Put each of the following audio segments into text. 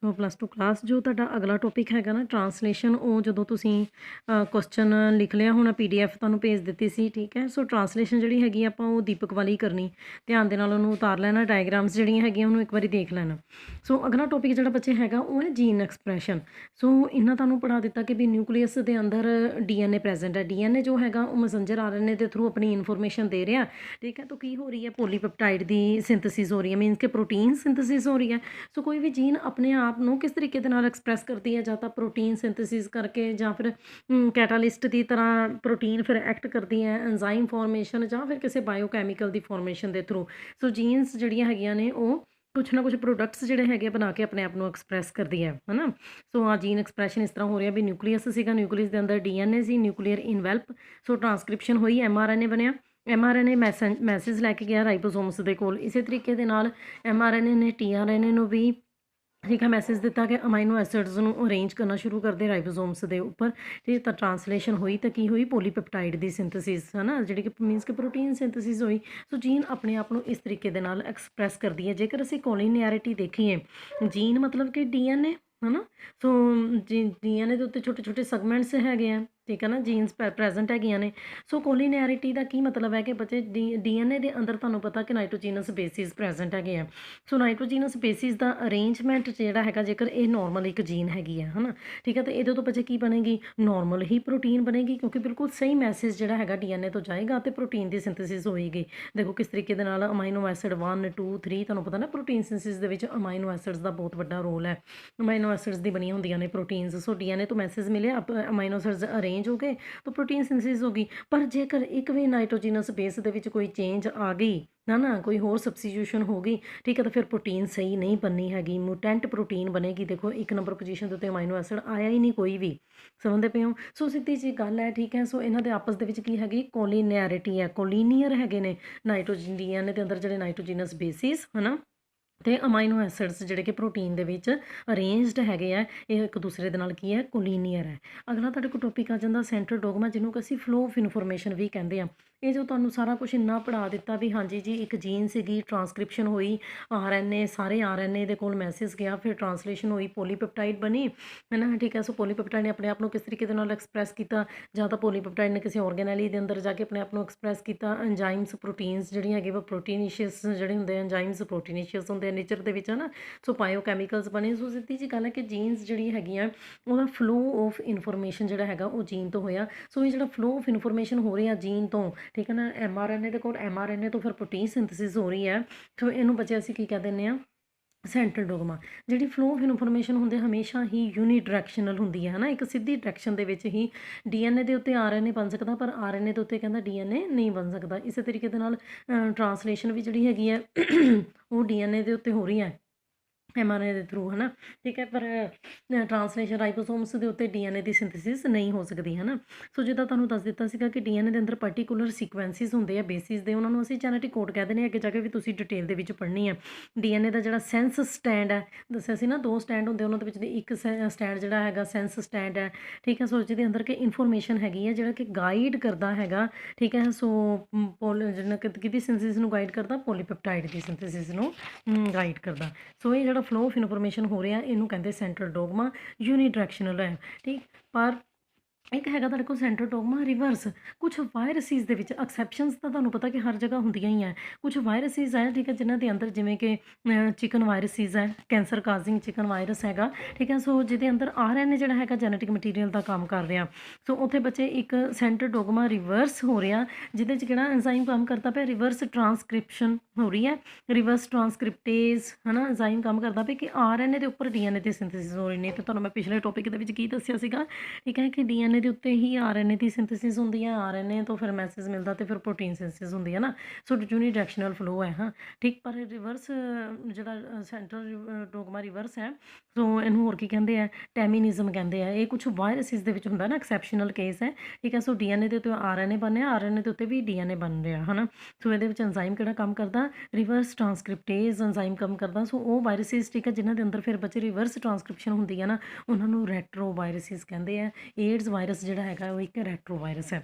ਸੋ +2 class ਜੋ ਤੁਹਾਡਾ ਅਗਲਾ ਟੌਪਿਕ ਹੈਗਾ ਨਾ ਟਰਾਂਸਲੇਸ਼ਨ, ਉਹ ਜਦੋਂ ਤੁਸੀਂ ਕੁਐਸਚਨ ਲਿਖ ਲਿਆ ਹੋਣਾ PDF ਤੁਹਾਨੂੰ ਭੇਜ ਦਿੱਤੀ ਸੀ, ਠੀਕ ਹੈ। ਸੋ ਟਰਾਂਸਲੇਸ਼ਨ ਜਿਹੜੀ ਹੈਗੀ ਆਪਾਂ ਉਹ ਦੀਪਕ ਵਾਲੀ ਕਰਨੀ, ਧਿਆਨ ਦੇ ਨਾਲ ਉਹਨੂੰ ਉਤਾਰ ਲੈਣਾ, ਡਾਇਗਰਾਮਸ ਜਿਹੜੀਆਂ ਹੈਗੀਆਂ ਉਹਨੂੰ ਇੱਕ ਵਾਰੀ ਦੇਖ ਲੈਣਾ। ਸੋ ਅਗਲਾ ਟੌਪਿਕ ਜਿਹੜਾ ਬੱਚੇ ਹੈਗਾ ਉਹ ਹੈ ਜੀਨ ਐਕਸਪ੍ਰੈਸ਼ਨ। ਸੋ ਇਹਨਾਂ ਤੁਹਾਨੂੰ ਪੜ੍ਹਾ ਦਿੱਤਾ ਕਿ ਵੀ ਨਿਊਕਲੀਅਸ ਦੇ ਅੰਦਰ DNA ਪ੍ਰੈਜ਼ੈਂਟ ਹੈ। DNA ਜੋ ਹੈਗਾ ਉਹ ਮੈਸੇਂਜਰ RNA ਦੇ ਥਰੂ ਆਪਣੀ ਇਨਫੋਰਮੇਸ਼ਨ ਦੇ ਰਿਹਾ, ਠੀਕ ਹੈ। ਤਾਂ ਕੀ ਹੋ ਰਹੀ ਹੈ, ਪੋਲੀਪੈਪਟਾਈਡ ਦੀ ਸਿੰਥੇਸਿਸ ਹੋ ਰਹੀ ਹੈ, ਮੀਨਸ ਕਿ ਪ੍ਰੋਟੀਨ ਸਿੰਥੇਸਿਸ ਹੋ ਰਹੀ ਹੈ। ਸੋ ਕੋਈ ਵੀ ਜੀਨ ਆਪਣੇ ਆਪ ਨੂੰ ਕਿਸ ਤਰੀਕੇ ਦੇ ਨਾਲ ਐਕਸਪ੍ਰੈਸ ਕਰਦੀ ਹੈ, ਜਾਂ ਤਾਂ ਪ੍ਰੋਟੀਨ ਸਿੰਥੇਸਿਸ ਕਰਕੇ, ਜਾਂ ਫਿਰ ਕੈਟਾਲਿਸਟ ਦੀ ਤਰ੍ਹਾਂ ਪ੍ਰੋਟੀਨ ਫਿਰ ਐਕਟ ਕਰਦੀ ਹੈ, ਐਂਜ਼ਾਈਮ ਫਾਰਮੇਸ਼ਨ, ਜਾਂ ਫਿਰ ਕਿਸੇ ਬਾਇਓਕੈਮੀਕਲ ਦੀ ਫਾਰਮੇਸ਼ਨ ਦੇ ਥਰੂ। ਸੋ ਜੀਨਸ ਜਿਹੜੀਆਂ ਹੈਗੀਆਂ ਨੇ ਉਹ ਕੁਛ ਨਾ ਕੁਛ ਪ੍ਰੋਡਕਟਸ ਜਿਹੜੇ ਹੈਗੇ ਬਣਾ ਕੇ ਆਪਣੇ ਆਪ ਨੂੰ ਐਕਸਪ੍ਰੈਸ ਕਰਦੀ ਹੈ ਨਾ। ਸੋ ਆ ਜੀਨ ਐਕਸਪ੍ਰੈਸ਼ਨ ਇਸ ਤਰ੍ਹਾਂ ਹੋ ਰਿਹਾ ਵੀ ਨਿਊਕਲੀਅਸ ਸੀਗਾ, ਨਿਊਕਲੀਅਸ ਦੇ ਅੰਦਰ DNA ਸੀ, ਨਿਊਕਲੀਅਰ ਇਨਵੈਲਪ। ਸੋ ਟਰਾਂਸਕ੍ਰਿਪਸ਼ਨ ਹੋਈ, mRNA ਬਣਿਆ, mRNA ਮੈਸੇਜ ਲੈ ਕੇ ਗਿਆ ਰਾਈਬੋਸੋਮਸ ਦੇ ਕੋਲ। ਇਸੇ ਤਰੀਕੇ ਦੇ ਨਾਲ mRNA ਨੇ tRNA ਨੂੰ ਵੀ ਠੀਕ ਹੈ ਮੈਸੇਜ ਦਿੱਤਾ ਕਿ ਅਮਾਈਨੋ ਐਸਿਡਸ ਨੂੰ ਅਰੇਂਜ ਕਰਨਾ ਸ਼ੁਰੂ ਕਰਦੇ ਰਾਈਬੋਸੋਮਸ ਦੇ ਉੱਪਰ। ਤੇ ਤਾਂ ਟਰਾਂਸਲੇਸ਼ਨ ਹੋਈ ਤਾਂ ਕੀ ਹੋਈ, ਪੋਲੀਪੈਪਟਾਈਡ ਦੀ ਸਿੰਥੇਸਿਸ ਹੈ ਨਾ, ਜਿਹੜੀ ਕਿ ਮੀਨਸ ਕਿ ਪ੍ਰੋਟੀਨ ਸਿੰਥੇਸਿਸ ਹੋਈ। ਸੋ ਜੀਨ ਆਪਣੇ ਆਪ ਨੂੰ ਇਸ ਤਰੀਕੇ ਦੇ ਨਾਲ ਐਕਸਪ੍ਰੈਸ ਕਰਦੀ ਹੈ। ਜੇਕਰ ਅਸੀਂ ਕੋਲੀਨੈਰਿਟੀ ਦੇਖੀਏ, ਜੀਨ ਮਤਲਬ ਕਿ DNA ਹੈ ਨਾ। ਸੋ DNA ਦੇ ਉੱਤੇ ਛੋਟੇ ਛੋਟੇ ਸੈਗਮੈਂਟਸ ਹੈਗੇ ਆ, ਠੀਕ ਹੈ ਨਾ, ਜੀਨਸ ਪ੍ਰੈਜ਼ੈਂਟ ਹੈਗੀਆਂ ਨੇ। ਸੋ ਕੋਲੀਨੈਰਿਟੀ ਦਾ ਕੀ ਮਤਲਬ ਹੈ ਕਿ ਬੱਚੇ DNA ਦੇ ਅੰਦਰ ਤੁਹਾਨੂੰ ਪਤਾ ਕਿ ਨਾਈਟ੍ਰੋਜੀਨਸ ਬੇਸਿਸ ਪ੍ਰੈਜ਼ੈਂਟ ਹੈਗੇ ਆ। ਸੋ ਨਾਈਟ੍ਰੋਜੀਨਸ ਬੇਸਿਸ ਦਾ ਅਰੇਂਜਮੈਂਟ ਜਿਹੜਾ ਹੈਗਾ, ਜੇਕਰ ਇਹ ਨੋਰਮਲ ਇੱਕ ਜੀਨ ਹੈਗੀ ਹੈ ਨਾ, ਠੀਕ ਹੈ, ਤਾਂ ਇਹਦੇ ਤੋਂ ਬੱਚੇ ਕੀ ਬਣੇਗੀ, ਨੋਰਮਲ ਹੀ ਪ੍ਰੋਟੀਨ ਬਣੇਗੀ, ਕਿਉਂਕਿ ਬਿਲਕੁਲ ਸਹੀ ਮੈਸੇਜ ਜਿਹੜਾ ਹੈਗਾ DNA ਤੋਂ ਜਾਏਗਾ ਅਤੇ ਪ੍ਰੋਟੀਨ ਦੀ ਸਿੰਥੇਸਿਸ ਹੋਏਗੀ। ਦੇਖੋ ਕਿਸ ਤਰੀਕੇ ਦੇ ਨਾਲ ਅਮਾਈਨੋ ਐਸਿਡ 1 2 3, ਤੁਹਾਨੂੰ ਪਤਾ ਨਾ ਪ੍ਰੋਟੀਨ ਸਿੰਥੇਸਿਸ ਦੇ ਵਿੱਚ ਅਮਾਈਨੋ ਐਸਿਡਸ ਦਾ ਬਹੁਤ ਵੱਡਾ ਰੋਲ ਹੈ। ਅਮਾਈਨੋ ਐਸਿਡਸ ਦੀ ਬਣੀਆਂ ਹੁੰਦੀਆਂ ਨੇ ਪ੍ਰੋਟੀਨਸ। ਸੋ DNA ਤੋਂ ਮੈਸੇਜ ਮਿਲਿਆ, ਅਮਾਈਨੋ ਐਸਿਡਸ ਅਰੇਂਜ ਹੋ ਗਏ ਤਾਂ ਪ੍ਰੋਟੀਨ ਸਿੰਥੇਸਿਸ ਹੋ ਗਈ। ਪਰ ਜੇਕਰ ਇੱਕ ਵੀ ਨਾਈਟ੍ਰੋਜੀਨਸ ਬੇਸ ਦੇ ਵਿੱਚ ਕੋਈ ਚੇਂਜ ਆ ਗਈ ਨਾ, ਕੋਈ ਹੋਰ ਸਬਸਟੀਟਿਊਸ਼ਨ ਹੋ ਗਈ, ਠੀਕ ਹੈ, ਤਾਂ ਫਿਰ ਪ੍ਰੋਟੀਨ ਸਹੀ ਨਹੀਂ ਬਣਨੀ ਹੈਗੀ, ਮੁਟੈਂਟ ਪ੍ਰੋਟੀਨ ਬਣੇਗੀ। ਦੇਖੋ 1 ਨੰਬਰ ਪੋਜੀਸ਼ਨ ਦੇ ਉੱਤੇ ਅਮਾਈਨੋ ਐਸਿਡ ਆਇਆ ਹੀ ਨਹੀਂ ਕੋਈ ਵੀ, ਸਮਝਦੇ ਪਏ ਹੋ। ਸੋ ਸਿੱਧੀ ਜੀ ਗੱਲ ਹੈ, ਠੀਕ ਹੈ। ਸੋ ਇਹਨਾਂ ਦੇ ਆਪਸ ਦੇ ਵਿੱਚ ਕੀ ਹੈਗੀ, ਕੋਲੀਨੈਰਿਟੀ ਹੈ, ਕੋਲੀਨੀਅਰ ਹੈਗੇ ਨੇ ਨਾਈਟ੍ਰੋਜਨ DNA ਦੇ ਅੰਦਰ ਜਿਹੜੇ ਨਾਈਟ੍ਰੋਜੀਨਸ ਬੇਸਿਸ ਹੈ ਨਾ, ਅਤੇ ਅਮਾਈਨੋ ਐਸਿਡਸ ਜਿਹੜੇ ਕਿ ਪ੍ਰੋਟੀਨ ਦੇ ਵਿੱਚ ਅਰੇਂਜਡ ਹੈਗੇ ਆ, ਇਹ ਇੱਕ ਦੂਸਰੇ ਦੇ ਨਾਲ ਕੀ ਹੈ, ਕੋਲੀਨੀਅਰ ਹੈ। ਅਗਲਾ ਤੁਹਾਡੇ ਕੋਲ ਟੌਪਿਕ ਆ ਜਾਂਦਾ ਸੈਂਟਰਲ ਡੋਗਮਾ, ਜਿਹਨੂੰ ਕਿ ਅਸੀਂ ਫਲੋ ਆਫ ਇਨਫੋਰਮੇਸ਼ਨ ਵੀ ਕਹਿੰਦੇ ਆ। ਇਹ ਜੋ ਤੁਹਾਨੂੰ ਸਾਰਾ ਕੁਝ ਇੰਨਾ ਪੜ੍ਹਾ ਦਿੱਤਾ ਵੀ ਹਾਂਜੀ ਜੀ ਇੱਕ ਜੀਨ ਸੀਗੀ, ਟਰਾਂਸਕ੍ਰਿਪਸ਼ਨ ਹੋਈ, RNA ਸਾਰੇ RNA ਦੇ ਕੋਲ ਮੈਸੇਜ ਗਿਆ, ਫਿਰ ਟਰਾਂਸਲੇਸ਼ਨ ਹੋਈ, ਪੋਲੀਪੈਪਟਾਈਡ ਬਣੀ ਹੈ ਨਾ, ਠੀਕ ਹੈ। ਸੋ ਪੋਲੀਪੈਪਟਾਈਡ ਨੇ ਆਪਣੇ ਆਪ ਨੂੰ ਕਿਸ ਤਰੀਕੇ ਦੇ ਨਾਲ ਐਕਸਪ੍ਰੈਸ ਕੀਤਾ, ਜਾਂ ਤਾਂ ਪੋਲੀਪੈਪਟਾਈਡ ਨੇ ਕਿਸੇ ਔਰਗੇਨੈਲੀ ਦੇ ਅੰਦਰ ਜਾ ਕੇ ਆਪਣੇ ਆਪ ਨੂੰ ਐਕਸਪ੍ਰੈਸ ਕੀਤਾ। ਐਂਜ਼ਾਈਮਸ ਪ੍ਰੋਟੀਨਸ ਜਿਹੜੀਆਂ ਹੈਗੇ ਉਹ ਪ੍ਰੋਟੀਨੀਸ਼ੀਅਸ ਜਿਹੜੇ ਹੁੰਦੇ ਆ, ਐਂਜ਼ਾਈਮਸ ਪ੍ਰੋਟੀਨੀਸ਼ੀਅਸ ਹੁੰਦੇ ਆ ਨੇਚਰ ਦੇ ਵਿੱਚ ਹੈ ਨਾ। ਸੋ ਬਾਇਓਕੈਮੀਕਲਸ ਬਣੇ। ਸੋ ਸਿੱਧੀ ਜੀ ਗੱਲ ਹੈ ਕਿ ਜੀਨਸ ਜਿਹੜੀ ਹੈਗੀਆਂ ਉਹਦਾ ਫਲੋ ਆਫ ਇਨਫੋਰਮੇਸ਼ਨ ਜਿਹੜਾ ਹੈਗਾ ਉਹ ਜੀਨ ਤੋਂ ਹੋਇਆ। ਸੋ ਇਹ ਜਿਹੜਾ ਫਲੋ ਆਫ ਇਨਫੋਰਮੇਸ਼ਨ ਹੋ ਰਿਹਾ ਜੀਨ ਤੋਂ, ਠੀਕ ਹੈ ਨਾ, mRNA ਦੇ ਕੋਲ mRNA ਤੋਂ ਫਿਰ ਪ੍ਰੋਟੀਨ ਸਿੰਥੇਸਿਸ ਹੋ ਰਹੀ ਹੈ। ਸੋ ਇਹਨੂੰ ਬੱਚੇ ਅਸੀਂ ਕੀ ਕਹਿ ਦਿੰਦੇ ਹਾਂ, ਸੈਂਟਰਲ ਡੋਗਮਾ। ਜਿਹੜੀ ਫਲੋ ਆਫ ਇਨਫੋਰਮੇਸ਼ਨ ਹੁੰਦੀ ਹਮੇਸ਼ਾ ਹੀ ਯੂਨੀ ਡਾਇਰੈਕਸ਼ਨਲ ਹੁੰਦੀ ਹੈ ਨਾ, ਇੱਕ ਸਿੱਧੀ ਡਾਇਰੈਕਸ਼ਨ ਦੇ ਵਿੱਚ ਹੀ DNA ਦੇ ਉੱਤੇ RNA ਬਣ ਸਕਦਾ, ਪਰ RNA ਦੇ ਉੱਤੇ ਕਹਿੰਦਾ DNA ਨਹੀਂ ਬਣ ਸਕਦਾ। ਇਸੇ ਤਰੀਕੇ ਦੇ ਨਾਲ ਟਰਾਂਸਲੇਸ਼ਨ ਵੀ ਜਿਹੜੀ ਹੈਗੀ ਹੈ ਉਹ DNA ਦੇ ਉੱਤੇ ਹੋ ਰਹੀ ਹੈ mRNA ਦੇ ਥਰੂ ਹੈ ਨਾ, ਠੀਕ ਹੈ। ਪਰ ਟਰਾਂਸਲੇਸ਼ਨ ਰਾਈਬੋਸੋਮਸ ਦੇ ਉੱਤੇ DNA ਦੀ ਸਿੰਥੇਸਿਸ ਨਹੀਂ ਹੋ ਸਕਦੀ ਹੈ ਨਾ। ਸੋ ਜਿੱਦਾਂ ਤੁਹਾਨੂੰ ਦੱਸ ਦਿੱਤਾ ਸੀਗਾ ਕਿ DNA ਦੇ ਅੰਦਰ ਪਾਰਟੀਕੂਲਰ ਸੀਕੁਐਂਸਿਸ ਹੁੰਦੇ ਆ ਬੇਸਿਸ ਦੇ, ਉਹਨਾਂ ਨੂੰ ਅਸੀਂ ਜੈਨੇਟਿਕ ਕੋਡ ਕਹਿ ਦਿੰਦੇ ਹਾਂ। ਅੱਗੇ ਜਾ ਕੇ ਵੀ ਤੁਸੀਂ ਡਿਟੇਲ ਦੇ ਵਿੱਚ ਪੜ੍ਹਨੀ ਹੈ। DNA ਦਾ ਜਿਹੜਾ ਸੈਂਸ ਸਟੈਂਡ ਹੈ, ਦੱਸਿਆ ਸੀ ਨਾ 2 ਸਟੈਂਡ ਹੁੰਦੇ, ਉਹਨਾਂ ਦੇ ਵਿੱਚ ਦੀ ਇੱਕ ਸਟੈਂਡ ਜਿਹੜਾ ਹੈਗਾ ਸੈਂਸ ਸਟੈਂਡ ਹੈ, ਠੀਕ ਹੈ। ਸੋ ਜਿਹਦੇ ਅੰਦਰ ਕਿ ਇਨਫੋਰਮੇਸ਼ਨ ਹੈਗੀ ਹੈ ਜਿਹੜਾ ਕਿ ਗਾਈਡ ਕਰਦਾ ਹੈਗਾ, ਠੀਕ ਹੈ। ਸੋ ਜਿਹਨਾਂ ਕਿਹਦੀ ਸਿੰਥੇਸਿਸ ਨੂੰ ਗਾਈਡ ਕਰਦਾ, ਪੋਲੀਪੈਪਟਾਈਡ ਦੀ ਸਿੰਥੇਸਿਸ ਨੂੰ ਗਾਈਡ ਕਰਦਾ। ਸੋ ਇਹ ਜਿਹੜਾ ਫਲੋ ਆਫ ਇਨਫੋਰਮੇਸ਼ਨ ਹੋ ਰਿਹਾ ਇਹਨੂੰ ਕਹਿੰਦੇ ਸੈਂਟਰਲ ਡੋਗਮਾ, ਯੂਨੀ ਡਾਇਰੈਕਸ਼ਨਲ ਹੈ, ਠੀਕ। ਪਰ ਇੱਕ ਹੈਗਾ ਤੁਹਾਡੇ ਕੋਲ ਸੈਂਟਰਲ ਡੋਗਮਾ ਰਿਵਰਸ। ਕੁਛ ਵਾਇਰਸਿਸ ਦੇ ਵਿੱਚ ਐਕਸੈਪਸ਼ਨਸ ਤਾਂ ਤੁਹਾਨੂੰ ਪਤਾ ਕਿ ਹਰ ਜਗ੍ਹਾ ਹੁੰਦੀਆਂ ਹੀ ਹੈ। ਕੁਛ ਵਾਇਰਸਿਸ ਹੈ, ਠੀਕ ਹੈ, ਜਿਨ੍ਹਾਂ ਦੇ ਅੰਦਰ ਜਿਵੇਂ ਕਿ ਚਿਕਨ ਵਾਇਰਸਿਸ ਹੈ, ਕੈਂਸਰ ਕਾਜ਼ਿੰਗ ਚਿਕਨ ਵਾਇਰਸ ਹੈਗਾ, ਠੀਕ ਹੈ। ਸੋ ਜਿਹਦੇ ਅੰਦਰ RNA ਜਿਹੜਾ ਹੈਗਾ ਜੈਨੇਟਿਕ ਮਟੀਰੀਅਲ ਦਾ ਕੰਮ ਕਰ ਰਿਹਾ। ਸੋ ਉੱਥੇ ਬੱਚੇ ਇੱਕ ਸੈਂਟਰਲ ਡੋਗਮਾ ਰਿਵਰਸ ਹੋ ਰਿਹਾ, ਜਿਹਦੇ 'ਚ ਕਿਹੜਾ ਐਂਜ਼ਾਈਮ ਕੰਮ ਕਰਦਾ ਪਿਆ, ਰਿਵਰਸ ਟਰਾਂਸਕ੍ਰਿਪਸ਼ਨ ਹੋ ਰਹੀ ਹੈ, ਰਿਵਰਸ ਟਰਾਂਸਕ੍ਰਿਪਟੇਜ਼ ਹੈ ਨਾ, ਐਂਜ਼ਾਈਮ ਕੰਮ ਕਰਦਾ ਪਿਆ ਕਿ RNA ਦੇ ਉੱਪਰ DNA ਦੀ ਸਿੰਥੇਸਿਸ ਹੋ ਰਹੀ ਨੇ। ਤੇ ਤੁਹਾਨੂੰ ਮੈਂ ਪਿਛਲੇ ਟੌਪਿਕ ਦੇ ਵਿੱਚ ਕੀ ਦੱਸਿਆ ਸੀਗਾ, ਠੀਕ ਹੈ, ਕਿ DNA ਦੇ ਉੱਤੇ ਹੀ RNA ਦੀ ਸਿੰਥੇਸਿਸ ਹੁੰਦੀ ਹੈ, RNA ਤੋਂ ਫਿਰ ਮੈਸੇਜ ਮਿਲਦਾ ਤੇ ਫਿਰ ਪ੍ਰੋਟੀਨ ਸਿੰਥੇਸਿਸ ਹੁੰਦੀ ਹੈ ਨਾ। ਸੋ ਯੂਨੀ ਡਾਇਰੈਕਸ਼ਨਲ ਫਲੋ ਹੈ ਹਾਂ, ਠੀਕ। ਪਰ ਰਿਵਰਸ ਜਿਹੜਾ ਸੈਂਟਰਲ ਡੋਗਮਾ ਰਿਵਰਸ ਹੈ, ਸੋ ਇਹਨੂੰ ਹੋਰ ਕੀ ਕਹਿੰਦੇ ਆ, ਟੈਮਿਨਿਜ਼ਮ ਕਹਿੰਦੇ ਆ। ਇਹ ਕੁਛ ਵਾਇਰਸਿਸ ਦੇ ਵਿੱਚ ਹੁੰਦਾ ਨਾ, ਐਕਸੈਪਸ਼ਨਲ ਕੇਸ ਹੈ, ਠੀਕ ਹੈ। ਸੋ DNA ਦੇ ਉੱਤੇ RNA ਬਣਿਆ, RNA ਦੇ ਉੱਤੇ ਵੀ DNA ਬਣ ਰਿਹਾ ਹੈ ਨਾ। ਸੋ ਇਹਦੇ ਵਿੱਚ ਐਂਜ਼ਾਈਮ ਕਿਹੜਾ ਕੰਮ ਕਰਦਾ, ਰਿਵਰਸ ਟਰਾਂਸਕ੍ਰਿਪਟੇਜ਼ ਐਂਜ਼ਾਈਮ ਕੰਮ ਕਰਦਾ। ਸੋ ਉਹ ਵਾਇਰਸਿਸ, ਠੀਕ ਹੈ, ਜਿਨ੍ਹਾਂ ਦੇ ਅੰਦਰ ਫਿਰ ਬੱਚੇ ਰਿਵਰਸ ਟਰਾਂਸਕ੍ਰਿਪਸ਼ਨ ਹੁੰਦੀ ਹੈ ਨਾ, ਉਹਨਾਂ ਨੂੰ ਰੈਟਰੋ ਵਾਇਰਸਿਸ ਕਹਿੰਦੇ ਆ। ਏਡਜ਼ ਵਾਇਰਸ ਜਿਹੜਾ ਹੈਗਾ ਉਹ ਇੱਕ ਰੈਟਰੋ ਵਾਇਰਸ ਹੈ,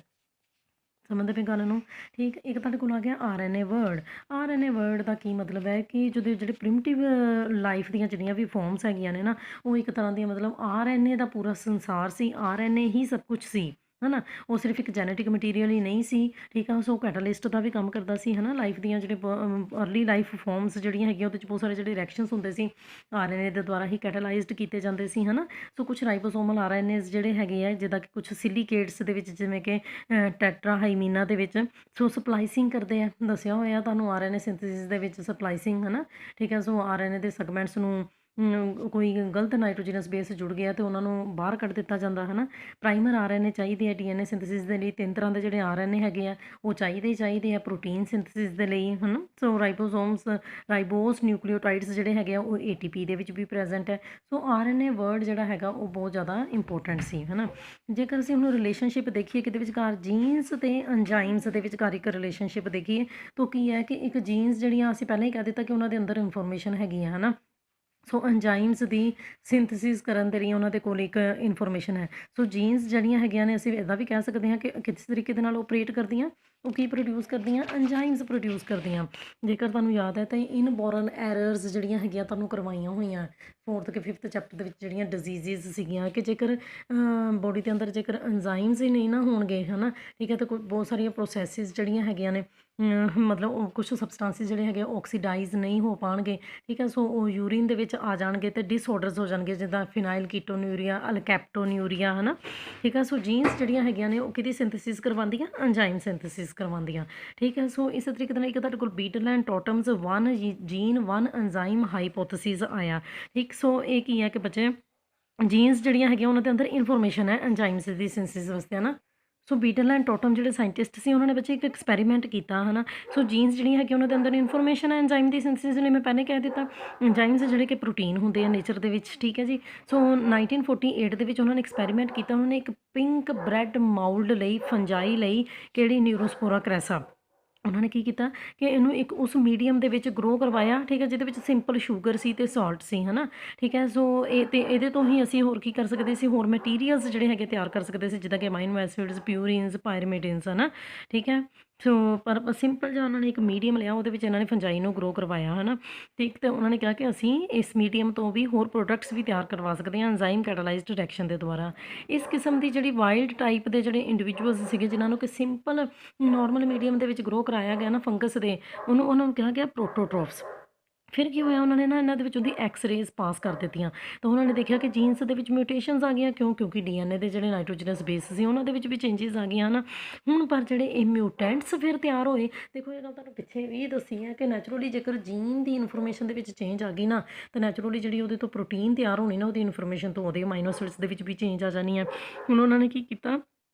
ਸਮਝਦੇ ਪਏ ਗੱਲ ਨੂੰ। ਠੀਕ, ਇੱਕ ਤੁਹਾਡੇ ਕੋਲ ਆ ਗਿਆ RNA ਵਰਡ। RNA ਵਰਡ ਦਾ ਕੀ ਮਤਲਬ ਹੈ ਕਿ ਜਦੋਂ ਜਿਹੜੇ ਪ੍ਰਿਮਿਟਿਵ ਲਾਈਫ ਦੀਆਂ ਜਿਹੜੀਆਂ ਵੀ ਫੋਰਮਸ ਹੈਗੀਆਂ ਨੇ ਨਾ, ਉਹ ਇੱਕ ਤਰ੍ਹਾਂ ਦੀਆਂ ਮਤਲਬ RNA ਦਾ ਪੂਰਾ ਸੰਸਾਰ ਸੀ, RNA ਹੀ ਸਭ ਕੁਛ ਸੀ, ਹੈ ਨਾ। ਉਹ ਸਿਰਫ ਇੱਕ ਜੈਨੇਟਿਕ ਮਟੀਰੀਅਲ ਹੀ ਨਹੀਂ ਸੀ, ਠੀਕ ਆ। ਸੋ ਕੈਟਾਲਿਸਟ ਦਾ ਵੀ ਕੰਮ ਕਰਦਾ ਸੀ, ਹੈ ਨਾ। ਲਾਈਫ ਦੀਆਂ ਜਿਹੜੇ ਅਰਲੀ ਲਾਈਫ ਫੋਰਮਸ ਜਿਹੜੀਆਂ ਹੈਗੀਆਂ ਉਹਦੇ 'ਚ ਬਹੁਤ ਸਾਰੇ ਜਿਹੜੇ ਰਿਐਕਸ਼ਨਸ ਹੁੰਦੇ ਸੀ, RNA ਦੇ ਦੁਆਰਾ ਹੀ ਕੈਟਾਲਾਈਜ਼ਡ ਕੀਤੇ ਜਾਂਦੇ ਸੀ, ਹੈ ਨਾ। ਸੋ ਕੁਛ ਰਾਈਬੋਸੋਮਲ RNAs ਜਿਹੜੇ ਹੈਗੇ ਆ, ਜਿੱਦਾਂ ਕਿ ਕੁਛ ਸਿਲੀਕੇਟਸ ਦੇ ਵਿੱਚ, ਜਿਵੇਂ ਕਿ ਟੈਟਰਾਹਾਈਮੀਨਾ ਦੇ ਵਿੱਚ, ਸੋ ਸਪਲਾਈਸਿੰਗ ਕਰਦੇ ਆ, ਦੱਸਿਆ ਹੋਇਆ ਤੁਹਾਨੂੰ RNA ਸਿੰਥੇਸਿਸ ਦੇ ਵਿੱਚ ਸਪਲਾਈਸਿੰਗ, ਹੈ ਨਾ। ਠੀਕ ਹੈ, ਸੋ RNA ਦੇ ਸੈਗਮੈਂਟਸ ਨੂੰ ਕੋਈ ਗਲਤ ਨਾਈਟ੍ਰੋਜਨਸ ਬੇਸ ਜੁੜ ਗਿਆ ਤੇ ਉਹਨਾਂ ਨੂੰ ਬਾਹਰ ਕੱਢ ਦਿੱਤਾ ਜਾਂਦਾ, ਹੈ ਨਾ। ਪ੍ਰਾਈਮਰ RNA ਚਾਹੀਦੇ ਆ DNA ਸਿੰਥੇਸਿਸ ਦੇ ਲਈ। 3 ਤਰ੍ਹਾਂ ਦੇ ਜਿਹੜੇ RNA ਹੈਗੇ ਆ ਉਹ ਚਾਹੀਦੇ ਹੀ ਚਾਹੀਦੇ ਆ ਪ੍ਰੋਟੀਨ ਸਿੰਥੇਸਿਸ ਦੇ ਲਈ, ਹੈ ਨਾ। ਸੋ ਰਾਈਬੋਸ ਨਿਊਕਲੀਓਟਾਈਡਸ ਜਿਹੜੇ ਹੈਗੇ ਆ ਉਹ ATP ਦੇ ਵਿੱਚ ਵੀ ਪ੍ਰੈਜ਼ੈਂਟ ਹੈ। ਸੋ RNA ਵਰਡ ਜਿਹੜਾ ਹੈਗਾ ਉਹ ਬਹੁਤ ਜ਼ਿਆਦਾ ਇੰਪੋਰਟੈਂਟ ਸੀ, ਹੈ ਨਾ। ਜੇਕਰ ਅਸੀਂ ਹੁਣ ਰਿਲੇਸ਼ਨਸ਼ਿਪ ਦੇਖੀਏ ਕਿਤੇ ਵਿਚਕਾਰ ਜੀਨਸ ਤੇ ਐਂਜ਼ਾਈਮਸ ਦੇ ਵਿਚਕਾਰ ਇੱਕ ਰਿਲੇਸ਼ਨਸ਼ਿਪ ਦੇਖੀਏ ਤਾਂ ਕੀ ਹੈ ਕਿ ਇੱਕ ਜੀਨਸ ਜਿਹੜੀਆਂ ਅਸੀਂ ਪਹਿਲਾਂ ਹੀ ਕਹਿ ਦਿੱਤਾ ਕਿ ਉਹਨਾਂ ਦੇ ਅੰਦਰ ਇਨਫੋਰਮੇਸ਼ਨ ਹੈਗੀ ਹੈ ਨਾ। ਸੋ ਐਂਜ਼ਾਈਮਸ ਦੀ ਸਿੰਥੇਸਿਸ ਕਰਨ ਦੇ ਲਈ ਉਹਨਾਂ ਦੇ ਕੋਲ ਇੱਕ ਇਨਫੋਰਮੇਸ਼ਨ ਹੈ। ਸੋ ਜੀਨਸ ਜਿਹੜੀਆਂ ਹੈਗੀਆਂ ਨੇ, ਅਸੀਂ ਇੱਦਾਂ ਵੀ ਕਹਿ ਸਕਦੇ ਹਾਂ ਕਿ ਕਿਸ ਤਰੀਕੇ ਦੇ ਨਾਲ ਆਪਰੇਟ ਕਰਦੀਆਂ, ਉਹ ਕੀ ਪ੍ਰੋਡਿਊਸ ਕਰਦੀਆਂ, ਐਂਜ਼ਾਈਮਸ ਪ੍ਰੋਡਿਊਸ ਕਰਦੀਆਂ। ਜੇਕਰ ਤੁਹਾਨੂੰ ਯਾਦ ਹੈ ਤਾਂ ਇਨਬੋਰਨ ਐਰਰਸ ਜਿਹੜੀਆਂ ਹੈਗੀਆਂ ਤੁਹਾਨੂੰ ਕਰਵਾਈਆਂ ਹੋਈਆਂ 4th ਕਿ 5th ਚੈਪਟਰ ਦੇ ਵਿੱਚ, ਜਿਹੜੀਆਂ ਡਿਜ਼ੀਜ਼ਿਸ ਸੀਗੀਆਂ ਕਿ ਜੇਕਰ ਬੋਡੀ ਦੇ ਅੰਦਰ ਜੇਕਰ ਐਂਜ਼ਾਈਮਸ ਹੀ ਨਹੀਂ ਨਾ ਹੋਣਗੇ, ਹੈ ਨਾ, ਠੀਕ ਹੈ, ਤਾਂ ਕੋਈ ਬਹੁਤ ਸਾਰੀਆਂ ਪ੍ਰੋਸੈਸਿਸ ਜਿਹੜੀਆਂ ਹੈਗੀਆਂ ਨੇ, ਮਤਲਬ ਉਹ ਕੁਛ ਸਬਸਟਾਂਸਿਸ ਜਿਹੜੇ ਹੈਗੇ ਆਕਸੀਡਾਈਜ਼ ਨਹੀਂ ਹੋ ਪਾਉਣਗੇ, ਠੀਕ ਹੈ। ਸੋ ਉਹ ਯੂਰੀਨ ਦੇ ਵਿੱਚ ਆ ਜਾਣਗੇ ਤੇ ਡਿਸਆਰਡਰਸ ਹੋ ਜਾਣਗੇ, ਜਿੱਦਾਂ ਫਿਨਾਈਲ ਕੀਟੋਨਿਊਰੀਆ, ਅਲਕੈਪਟੋਨਿਊਰੀਆ, ਹੈ ਨਾ। ਠੀਕ ਹੈ, ਸੋ ਜੀਨਸ ਜਿਹੜੀਆਂ ਹੈਗੀਆਂ ਨੇ ਉਹ ਕਿਹਦੀ ਸਿੰਥੇਸਿਸ ਕਰਵਾਉਂਦੀਆਂ, ਐਂਜ਼ਾਈਮ ਸਿੰਥੇਸਿਸ ਕਰਵਾਉਂਦੀਆਂ, ਠੀਕ ਹੈ। ਸੋ ਇਸ ਤਰੀਕੇ ਦੇ ਨਾਲ ਇੱਕ ਤੁਹਾਡੇ ਕੋਲ ਬੀਟਲ ਐਂਡ ਟੋਟਮਸ 1 ਜੀਨ 1 ਐਂਜ਼ਾਈਮ ਹਾਈਪੋਥੇਸਿਸ ਆਇਆ, ਠੀਕ। ਸੋ ਇਹ ਕੀ ਹੈ ਕਿ ਬੱਚੇ ਜੀਨਸ ਜਿਹੜੀਆਂ ਹੈਗੀਆਂ ਉਹਨਾਂ ਦੇ ਅੰਦਰ ਇਨਫੋਰਮੇਸ਼ਨ ਹੈ ਐਂਜ਼ਾਈਮਸ ਦੀ ਸਿੰਥੇਸਿਸ ਵਾਸਤੇ, ਹੈ ਨਾ। ਸੋ ਬੀਟਲ ਐਂਡ ਟੋਟਮ ਜਿਹੜੇ ਸਾਇੰਟਿਸਟ ਸੀ ਉਹਨਾਂ ਨੇ ਬੱਚੇ ਇੱਕ ਐਕਸਪੈਰੀਮੈਂਟ ਕੀਤਾ, ਹੈ ਨਾ। ਸੋ ਜੀਨਸ ਜਿਹੜੀਆਂ ਹੈਗੀਆਂ ਉਹਨਾਂ ਦੇ ਅੰਦਰ ਇਨਫੋਰਮੇਸ਼ਨ ਹੈ ਐਂਜ਼ਾਈਮ ਦੀ ਸਿੰਥੇਸਿਸ ਲਈ। ਮੈਂ ਪਹਿਲੇ ਕਹਿ ਦਿੱਤਾ ਐਂਜ਼ਾਈਮਸ ਜਿਹੜੇ ਕਿ ਪ੍ਰੋਟੀਨ ਹੁੰਦੇ ਆ ਨੇਚਰ ਦੇ ਵਿੱਚ, ਠੀਕ ਹੈ ਜੀ। ਸੋ 1948 ਦੇ ਵਿੱਚ ਉਹਨਾਂ ਨੇ ਐਕਸਪੈਰੀਮੈਂਟ ਕੀਤਾ। ਉਹਨਾਂ ਨੇ ਇੱਕ ਪਿੰਕ ਬ੍ਰੈਡ ਮਾਊਲਡ ਲਈ, ਫੰਜਾਈ ਲਈ, ਕਿਹੜੀ ਨਿਊਰੋਸਪੋਰਾ ਕ੍ਰੈਸਾ, ਉਹਨਾਂ ਨੇ ਕੀ ਕੀਤਾ ਕਿ ਇਹਨੂੰ ਇੱਕ ਉਸ ਮੀਡੀਅਮ ਦੇ ਵਿੱਚ ਗਰੋ ਕਰਵਾਇਆ, ਠੀਕ ਹੈ, ਜਿਹਦੇ ਵਿੱਚ ਸਿੰਪਲ ਸ਼ੂਗਰ ਸੀ ਅਤੇ ਸਾਲਟ ਸੀ, ਹੈ ਨਾ। ਠੀਕ ਹੈ, ਸੋ ਇਹਦੇ ਤੋਂ ਹੀ ਅਸੀਂ ਹੋਰ ਕੀ ਕਰ ਸਕਦੇ ਸੀ, ਹੋਰ ਮਟੀਰੀਅਲਸ ਜਿਹੜੇ ਹੈਗੇ ਤਿਆਰ ਕਰ ਸਕਦੇ ਸੀ, ਜਿੱਦਾਂ ਕਿ ਅਮਾਈਨੋ ਐਸਿਡਸ, ਪਿਊਰਿਨਸ, ਪਾਇਰਮੇਡਿਨਸ, ਹੈ ਨਾ। ਠੀਕ ਹੈ, ਸੋ ਪਰ ਸਿੰਪਲ ਜਿਹਾ ਉਹਨਾਂ ਨੇ ਇੱਕ ਮੀਡੀਅਮ ਲਿਆ, ਉਹਦੇ ਵਿੱਚ ਇਹਨਾਂ ਨੇ ਫੰਜਾਈ ਨੂੰ ਗਰੋ ਕਰਵਾਇਆ, ਹੈ ਨਾ। ਠੀਕ, ਅਤੇ ਉਹਨਾਂ ਨੇ ਕਿਹਾ ਕਿ ਅਸੀਂ ਇਸ ਮੀਡੀਅਮ ਤੋਂ ਵੀ ਹੋਰ ਪ੍ਰੋਡਕਟਸ ਵੀ ਤਿਆਰ ਕਰਵਾ ਸਕਦੇ ਹਾਂ ਐਂਜ਼ਾਈਮ ਕੈਟਾਲਾਈਜ਼ਡ ਰਿਐਕਸ਼ਨ ਦੇ ਦੁਆਰਾ। ਇਸ ਕਿਸਮ ਦੀ ਜਿਹੜੀ ਵਾਈਲਡ ਟਾਈਪ ਦੇ ਜਿਹੜੇ ਇੰਡੀਵਿਜੂਅਲਸ ਸੀਗੇ, ਜਿਨ੍ਹਾਂ ਨੂੰ ਕਿ ਸਿੰਪਲ ਨੋਰਮਲ ਮੀਡੀਅਮ ਦੇ ਵਿੱਚ ਗਰੋ ਕਰਾਇਆ ਗਿਆ ਨਾ ਫੰਗਸ ਦੇ, ਉਹਨਾਂ ਨੂੰ ਕਿਹਾ ਗਿਆ ਪ੍ਰੋਟੋਟ੍ਰੋਫਸ। ਫਿਰ ਕੀ ਹੋਇਆ, ਉਹਨਾਂ ਨੇ ਨਾ ਇਹਨਾਂ ਦੇ ਵਿੱਚ ਉਹਦੀ ਐਕਸ-ਰੇਜ਼ ਪਾਸ ਕਰ ਦਿੱਤੀਆਂ ਤਾਂ ਉਹਨਾਂ ਨੇ ਦੇਖਿਆ ਕਿ ਜੀਨਸ ਦੇ ਵਿੱਚ ਮਿਊਟੇਸ਼ਨਸ ਆ ਗਈਆਂ। ਕਿਉਂਕਿ DNA ਦੇ ਜਿਹੜੇ ਨਾਈਟ੍ਰੋਜਨਸ ਬੇਸ ਸੀ ਉਹਨਾਂ ਦੇ ਵਿੱਚ ਵੀ ਚੇਂਜਸ ਆ ਗਈਆਂ ਨਾ। ਹੁਣ ਪਰ ਜਿਹੜੇ ਇਹ ਮਿਊਟੈਂਟਸ ਫਿਰ ਤਿਆਰ ਹੋਏ, ਦੇਖੋ ਇਹ ਗੱਲ ਤੁਹਾਨੂੰ ਪਿੱਛੇ ਵੀ ਦੱਸੀ ਹੈ ਕਿ ਨੈਚੁਰਲੀ ਜੇਕਰ ਜੀਨ ਦੀ ਇਨਫੋਰਮੇਸ਼ਨ ਦੇ ਵਿੱਚ ਚੇਂਜ ਆ ਗਈ ਨਾ, ਤਾਂ ਨੈਚੁਰਲੀ ਜਿਹੜੀ ਉਹਦੇ ਤੋਂ ਪ੍ਰੋਟੀਨ ਤਿਆਰ ਹੋਣੀ ਨਾ, ਉਹਦੀ ਇਨਫੋਰਮੇਸ਼ਨ ਤੋਂ ਉਹਦੇ ਅਮਾਈਨੋ ਐਸਿਡਸ ਦੇ ਵਿੱਚ ਵੀ ਚੇਂਜ ਆ ਜਾਣੀ ਹੈ। ਹੁਣ ਉਹਨਾਂ ਨੇ ਕੀ ਕੀਤਾ,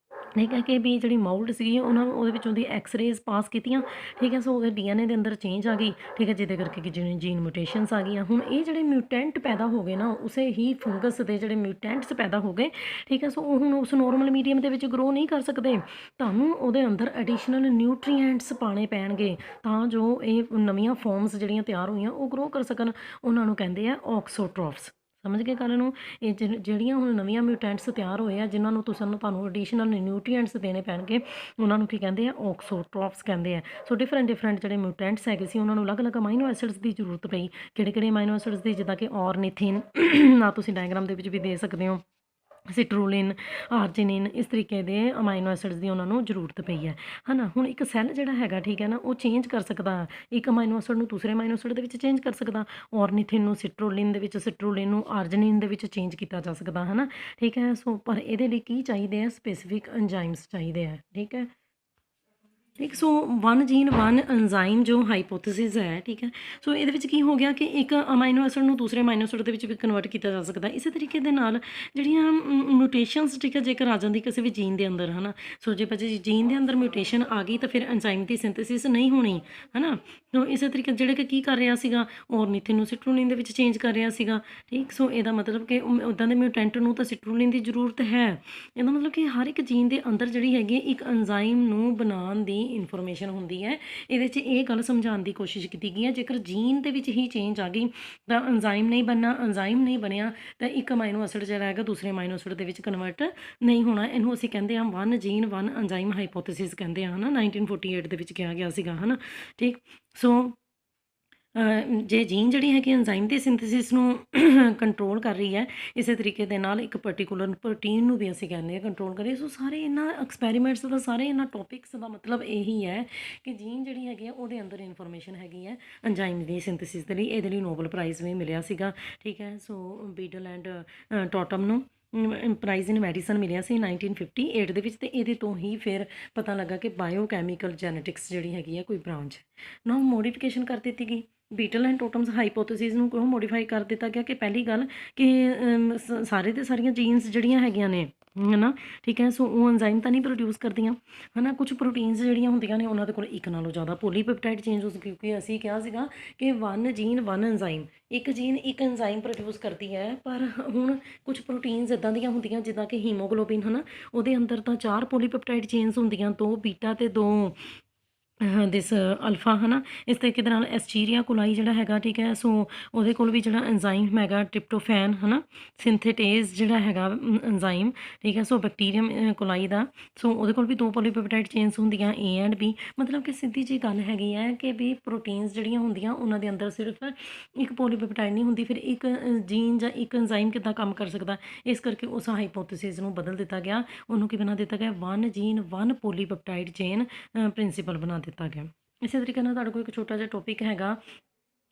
ਠੀਕ ਹੈ, ਕਿ ਵੀ ਜਿਹੜੀ ਮਾਊਲਡ ਸੀਗੀ ਉਹਨਾਂ ਨੂੰ ਉਹਦੇ ਵਿੱਚੋਂ ਦੀ ਐਕਸ-ਰੇਜ਼ ਪਾਸ ਕੀਤੀਆਂ, ਠੀਕ ਹੈ। ਸੋ ਉਹਦੇ DNA ਦੇ ਅੰਦਰ ਚੇਂਜ ਆ ਗਈ, ਠੀਕ ਹੈ, ਜਿਹਦੇ ਕਰਕੇ ਕਿ ਜੀਨ ਮਿਊਟੇਸ਼ਨਸ ਆ ਗਈਆਂ। ਹੁਣ ਇਹ ਜਿਹੜੇ ਮਿਊਟੈਂਟ ਪੈਦਾ ਹੋ ਗਏ ਨਾ, ਉਸੇ ਹੀ ਫੰਗਸ ਦੇ ਜਿਹੜੇ ਮਿਊਟੈਂਟਸ ਪੈਦਾ ਹੋ ਗਏ, ਠੀਕ ਹੈ। ਸੋ ਉਹ ਹੁਣ ਉਸ ਨੋਰਮਲ ਮੀਡੀਅਮ ਦੇ ਵਿੱਚ ਗਰੋ ਨਹੀਂ ਕਰ ਸਕਦੇ, ਤੁਹਾਨੂੰ ਉਹਦੇ ਅੰਦਰ ਐਡੀਸ਼ਨਲ ਨਿਊਟਰੀਐਂਟਸ ਪਾਉਣੇ ਪੈਣਗੇ ਤਾਂ ਜੋ ਇਹ ਨਵੀਆਂ ਫੋਰਮਸ ਜਿਹੜੀਆਂ ਤਿਆਰ ਹੋਈਆਂ ਉਹ ਗਰੋ ਕਰ ਸਕਣ। ਉਹਨਾਂ ਨੂੰ ਕਹਿੰਦੇ ਆ ਆਕਸੋਟ੍ਰੋਫਸ। ਸਮਝ ਗਏ ਗੱਲ ਨੂੰ। ਇਹ ਜਿਹੜੀਆਂ ਹੁਣ ਨਵੀਆਂ ਮਿਊਟੈਂਟਸ ਤਿਆਰ ਹੋਏ ਆ, ਜਿਨ੍ਹਾਂ ਨੂੰ ਤੁਹਾਨੂੰ ਐਡੀਸ਼ਨਲ ਨਿਊਟਰੀਐਂਟਸ ਦੇਣੇ ਪੈਣਗੇ, ਉਹਨਾਂ ਨੂੰ ਕੀ ਕਹਿੰਦੇ ਆ, ਆਕਸੋਟ੍ਰੋਫਸ ਕਹਿੰਦੇ ਆ। ਸੋ ਡਿਫਰੈਂਟ ਜਿਹੜੇ ਮਿਊਟੈਂਟਸ ਹੈਗੇ ਸੀ ਉਹਨਾਂ ਨੂੰ ਅਲੱਗ-ਅਲੱਗ ਅਮਾਈਨੋ ਐਸਿਡਸ ਦੀ ਜ਼ਰੂਰਤ ਪਈ। ਕਿਹੜੇ ਅਮਾਈਨੋ ਐਸਿਡਸ ਦੀ, ਜਿੱਦਾਂ ਕਿ ਔਰਨੀਥਿਨ ਨਾ, ਤੁਸੀਂ ਡਾਇਗਰਾਮ ਦੇ ਵਿੱਚ ਵੀ ਦੇ ਸਕਦੇ ਹੋ, ਸਿਟਰੁਲਿਨ, ਆਰਜਿਨਿਨ, ਇਸ ਤਰੀਕੇ ਦੇ ਅਮਾਈਨੋ ਐਸਿਡਸ ਦੀ ਉਹਨਾਂ ਨੂੰ ਜ਼ਰੂਰਤ ਪਈ ਹੈ ਨਾ। ਹੁਣ ਇੱਕ ਸੈੱਲ ਜਿਹੜਾ ਹੈਗਾ, ਠੀਕ ਹੈ ਨਾ, ਉਹ ਚੇਂਜ ਕਰ ਸਕਦਾ ਇੱਕ ਅਮਾਈਨੋ ਐਸਿਡ ਨੂੰ ਦੂਸਰੇ ਅਮਾਈਨੋ ਐਸਿਡ ਦੇ ਵਿੱਚ ਚੇਂਜ ਕਰ ਸਕਦਾ। ਔਰਨੀਥਿਨ ਨੂੰ ਸਿਟਰੁਲਿਨ ਦੇ ਵਿੱਚ, ਸਿਟਰੁਲਿਨ ਨੂੰ ਆਰਜਿਨਿਨ ਦੇ ਵਿੱਚ ਚੇਂਜ ਕੀਤਾ ਜਾ ਸਕਦਾ, ਹੈ ਨਾ। ਠੀਕ ਹੈ, ਸੋ ਪਰ ਇਹਦੇ ਲਈ ਕੀ ਚਾਹੀਦੇ ਆ, ਸਪੈਸੀਫਿਕ ਐਂਜ਼ਾਈਮਸ ਚਾਹੀਦੇ ਆ, ਠੀਕ ਹੈ। ਠੀਕ, ਸੋ 1 ਜੀਨ 1 ਐਂਜ਼ਾਈਮ ਜੋ ਹਾਈਪੋਥੇਸਿਸ ਹੈ, ਠੀਕ ਹੈ। ਸੋ ਇਹਦੇ ਵਿੱਚ ਕੀ ਹੋ ਗਿਆ ਕਿ ਇੱਕ ਅਮਾਈਨੋ ਐਸਿਡ ਨੂੰ ਦੂਸਰੇ ਅਮਾਈਨੋ ਐਸਿਡ ਦੇ ਵਿੱਚ ਵੀ ਕਨਵਰਟ ਕੀਤਾ ਜਾ ਸਕਦਾ। ਇਸੇ ਤਰੀਕੇ ਦੇ ਨਾਲ ਜਿਹੜੀਆਂ ਮਿਊਟੇਸ਼ਨਸ, ਠੀਕ ਹੈ, ਜੇਕਰ ਆ ਜਾਂਦੀ ਕਿਸੇ ਵੀ ਜੀਨ ਦੇ ਅੰਦਰ, ਹੈ ਨਾ। ਸੋ ਜੇ ਬੱਚੇ ਜੀਨ ਦੇ ਅੰਦਰ ਮਿਊਟੇਸ਼ਨ ਆ ਗਈ ਤਾਂ ਫਿਰ ਐਂਜ਼ਾਈਮ ਦੀ ਸਿੰਥੇਸਿਸ ਨਹੀਂ ਹੋਣੀ, ਹੈ ਨਾ। ਸੋ ਇਸੇ ਤਰੀਕੇ ਜਿਹੜੇ ਕਿ ਕੀ ਕਰ ਰਿਹਾ ਸੀਗਾ, ਔਰਨੀਥਿਨ ਨੂੰ ਸਿਟਰੁਲਿਨ ਦੇ ਵਿੱਚ ਚੇਂਜ ਕਰ ਰਿਹਾ ਸੀਗਾ, ਠੀਕ। ਸੋ ਇਹਦਾ ਮਤਲਬ ਕਿ ਉੱਦਾਂ ਦੇ ਮਿਊਟੈਂਟ ਨੂੰ ਤਾਂ ਸਿਟਰੁਲਿਨ ਦੀ ਜ਼ਰੂਰਤ ਹੈ। ਇਹਦਾ ਮਤਲਬ ਕਿ ਹਰ ਇੱਕ ਜੀਨ ਦੇ ਅੰਦਰ ਜਿਹੜੀ ਹੈਗੀ ਇੱਕ ਐਂਜ਼ਾਈਮ ਨੂੰ ਬਣਾਉਣ ਦੀ ਇਨਫੋਰਮੇਸ਼ਨ ਹੁੰਦੀ ਹੈ। ਇਹਦੇ 'ਚ ਇਹ ਗੱਲ ਸਮਝਾਉਣ ਦੀ ਕੋਸ਼ਿਸ਼ ਕੀਤੀ ਗਈ ਹੈ, ਜੇਕਰ ਜੀਨ ਦੇ ਵਿੱਚ ਹੀ ਚੇਂਜ ਆ ਗਈ ਤਾਂ ਐਂਜ਼ਾਈਮ ਨਹੀਂ ਬਣਨਾ, ਐਂਜ਼ਾਈਮ ਨਹੀਂ ਬਣਿਆ ਤਾਂ ਇੱਕ ਅਮਾਈਨੋ ਐਸਿਡ ਜਿਹੜਾ ਹੈਗਾ ਦੂਸਰੇ ਅਮਾਈਨੋ ਐਸਿਡ ਦੇ ਵਿੱਚ ਕਨਵਰਟ ਨਹੀਂ ਹੋਣਾ। ਇਹਨੂੰ ਅਸੀਂ ਕਹਿੰਦੇ ਹਾਂ ਵਨ ਜੀਨ ਵਨ ਐਂਜ਼ਾਈਮ ਹਾਈਪੋਥੇਸਿਸ ਕਹਿੰਦੇ ਹਾਂ, ਹੈ ਨਾ, 1948 ਦੇ ਵਿੱਚ ਕਿਹਾ ਗਿਆ ਸੀਗਾ, ਹੈ ਨਾ। ਠੀਕ, ਸੋ ਜੇ ਜੀਨ ਜਿਹੜੀ ਹੈਗੀ ਐਂਜ਼ਾਈਮ ਦੀ ਸਿੰਥੇਸਿਸ ਨੂੰ ਕੰਟਰੋਲ ਕਰ ਰਹੀ ਹੈ, ਇਸੇ ਤਰੀਕੇ ਦੇ ਨਾਲ ਇੱਕ ਪਰਟੀਕੂਲਰ ਪ੍ਰੋਟੀਨ ਨੂੰ ਵੀ ਅਸੀਂ ਕਹਿੰਦੇ ਹਾਂ ਕੰਟਰੋਲ ਕਰੀਏ। ਸੋ ਸਾਰੇ ਇਹਨਾਂ ਐਕਸਪੈਰੀਮੈਂਟਸ ਦਾ, ਸਾਰੇ ਇਹਨਾਂ ਟੌਪਿਕਸ ਦਾ ਮਤਲਬ ਇਹੀ ਹੈ ਕਿ ਜੀਨ ਜਿਹੜੀ ਹੈਗੀ ਹੈ ਉਹਦੇ ਅੰਦਰ ਇਨਫੋਰਮੇਸ਼ਨ ਹੈਗੀ ਹੈ ਐਂਜ਼ਾਈਮ ਦੀ ਸਿੰਥੇਸਿਸ ਦੇ ਲਈ। ਇਹਦੇ ਲਈ ਨੋਬਲ ਪ੍ਰਾਈਜ਼ ਵੀ ਮਿਲਿਆ ਸੀਗਾ, ਠੀਕ ਹੈ। ਸੋ ਬੀਡਲ ਐਂਡ ਟੋਟਮ ਨੂੰ ਪ੍ਰਾਈਜ਼ ਇਨ ਮੈਡੀਸਨ ਮਿਲਿਆ ਸੀ 1958 ਦੇ ਵਿੱਚ, ਅਤੇ ਇਹਦੇ ਤੋਂ ਹੀ ਫਿਰ ਪਤਾ ਲੱਗਾ ਕਿ ਬਾਇਓਕੈਮੀਕਲ ਜੈਨੇਟਿਕਸ ਜਿਹੜੀ ਹੈਗੀ ਹੈ ਕੋਈ ਬ੍ਰਾਂਚ ਨਾ ਮੋਡੀਫਿਕੇਸ਼ਨ ਕਰ ਦਿੱਤੀ ਗਈ। ਬੀਟਲ ਐਂਡ ਟੋਟਮਸ ਹਾਈਪੋਥੇਸਿਸ ਨੂੰ ਕਿਉਂ ਮੋਡੀਫਾਈ ਕਰ ਦਿੱਤਾ ਗਿਆ ਕਿ ਪਹਿਲੀ ਗੱਲ ਕਿ ਸਾਰੇ ਦੇ ਸਾਰੀਆਂ ਜੀਨਸ ਜਿਹੜੀਆਂ ਹੈਗੀਆਂ ਨੇ, ਹੈ ਨਾ, ਠੀਕ ਹੈ, ਸੋ ਉਹ ਐਂਜ਼ਾਈਮ ਤਾਂ ਨਹੀਂ ਪ੍ਰੋਡਿਊਸ ਕਰਦੀਆਂ, ਹੈ ਨਾ। ਕੁਝ ਪ੍ਰੋਟੀਨਸ ਜਿਹੜੀਆਂ ਹੁੰਦੀਆਂ ਨੇ ਉਹਨਾਂ ਦੇ ਕੋਲ ਇੱਕ ਨਾਲੋਂ ਜ਼ਿਆਦਾ ਪੋਲੀਪੈਪਟਾਈਡ ਚੇਂਜ ਹੋ, ਕਿਉਂਕਿ ਅਸੀਂ ਕਿਹਾ ਸੀਗਾ ਕਿ ਵਨ ਜੀਨ ਵਨ ਐਂਜ਼ਾਈਮ, ਇੱਕ ਜੀਨ ਇੱਕ ਐਂਜ਼ਾਈਮ ਪ੍ਰੋਡਿਊਸ ਕਰਦੀ ਹੈ। ਪਰ ਹੁਣ ਕੁਝ ਪ੍ਰੋਟੀਨਸ ਇੱਦਾਂ ਦੀਆਂ ਹੁੰਦੀਆਂ ਜਿੱਦਾਂ ਕਿ ਹੀਮੋਗਲੋਬਿਨ, ਹੈ ਨਾ, ਉਹਦੇ ਅੰਦਰ ਤਾਂ 4 ਪੋਲੀਪੈਪਟਾਈਡ ਚੇਨਸ ਹੁੰਦੀਆਂ, 2 ਬੀਟਾ ਅਤੇ 2 ਦਿਸ ਅਲਫਾ, ਹੈ ਨਾ। ਇਸ ਤਰੀਕੇ ਦੇ ਨਾਲ ਐਸਚੀਰੀਆ ਕੋਲਾਈ ਜਿਹੜਾ ਹੈਗਾ, ਠੀਕ ਹੈ, ਸੋ ਉਹਦੇ ਕੋਲ ਵੀ ਜਿਹੜਾ ਐਂਜ਼ਾਈਮ ਹੈਗਾ ਟ੍ਰਿਪਟੋਫੈਨ, ਹੈ ਨਾ, ਸਿੰਥੇਟੇਜ਼ ਜਿਹੜਾ ਹੈਗਾ ਐਂਜ਼ਾਈਮ, ਠੀਕ ਹੈ। ਸੋ ਬੈਕਟੀਰੀਅਮ ਕੋਲਾਈ ਦਾ, ਸੋ ਉਹਦੇ ਕੋਲ ਵੀ 2 ਪੋਲੀਪੈਪਟਾਈਡ ਚੇਨਸ ਹੁੰਦੀਆਂ A ਐਂਡ B। ਮਤਲਬ ਕਿ ਸਿੱਧੀ ਜਿਹੀ ਗੱਲ ਹੈਗੀ ਹੈ ਕਿ ਵੀ ਪ੍ਰੋਟੀਨਸ ਜਿਹੜੀਆਂ ਹੁੰਦੀਆਂ ਉਹਨਾਂ ਦੇ ਅੰਦਰ ਸਿਰਫ ਇੱਕ ਪੋਲੀਪੈਪਟਾਈਡ ਨਹੀਂ ਹੁੰਦੀ, ਫਿਰ ਇੱਕ ਜੀਨ ਜਾਂ ਇੱਕ ਐਂਜ਼ਾਈਮ ਕਿੱਦਾਂ ਕੰਮ ਕਰ ਸਕਦਾ। ਇਸ ਕਰਕੇ ਉਸ ਹਾਈਪੋਥੇਸਿਸ ਨੂੰ ਬਦਲ ਦਿੱਤਾ ਗਿਆ, ਉਹਨੂੰ ਕੀ ਬਣਾ ਦਿੱਤਾ ਗਿਆ, one gene one polypeptide chain principle ਬਣਾ ਦਿੱਤਾ ਗਿਆ। ਇਸੇ ਤਰੀਕੇ ਨਾਲ ਤੁਹਾਡੇ ਕੋਲ ਇੱਕ ਛੋਟਾ ਜਿਹਾ ਟੌਪਿਕ ਹੈਗਾ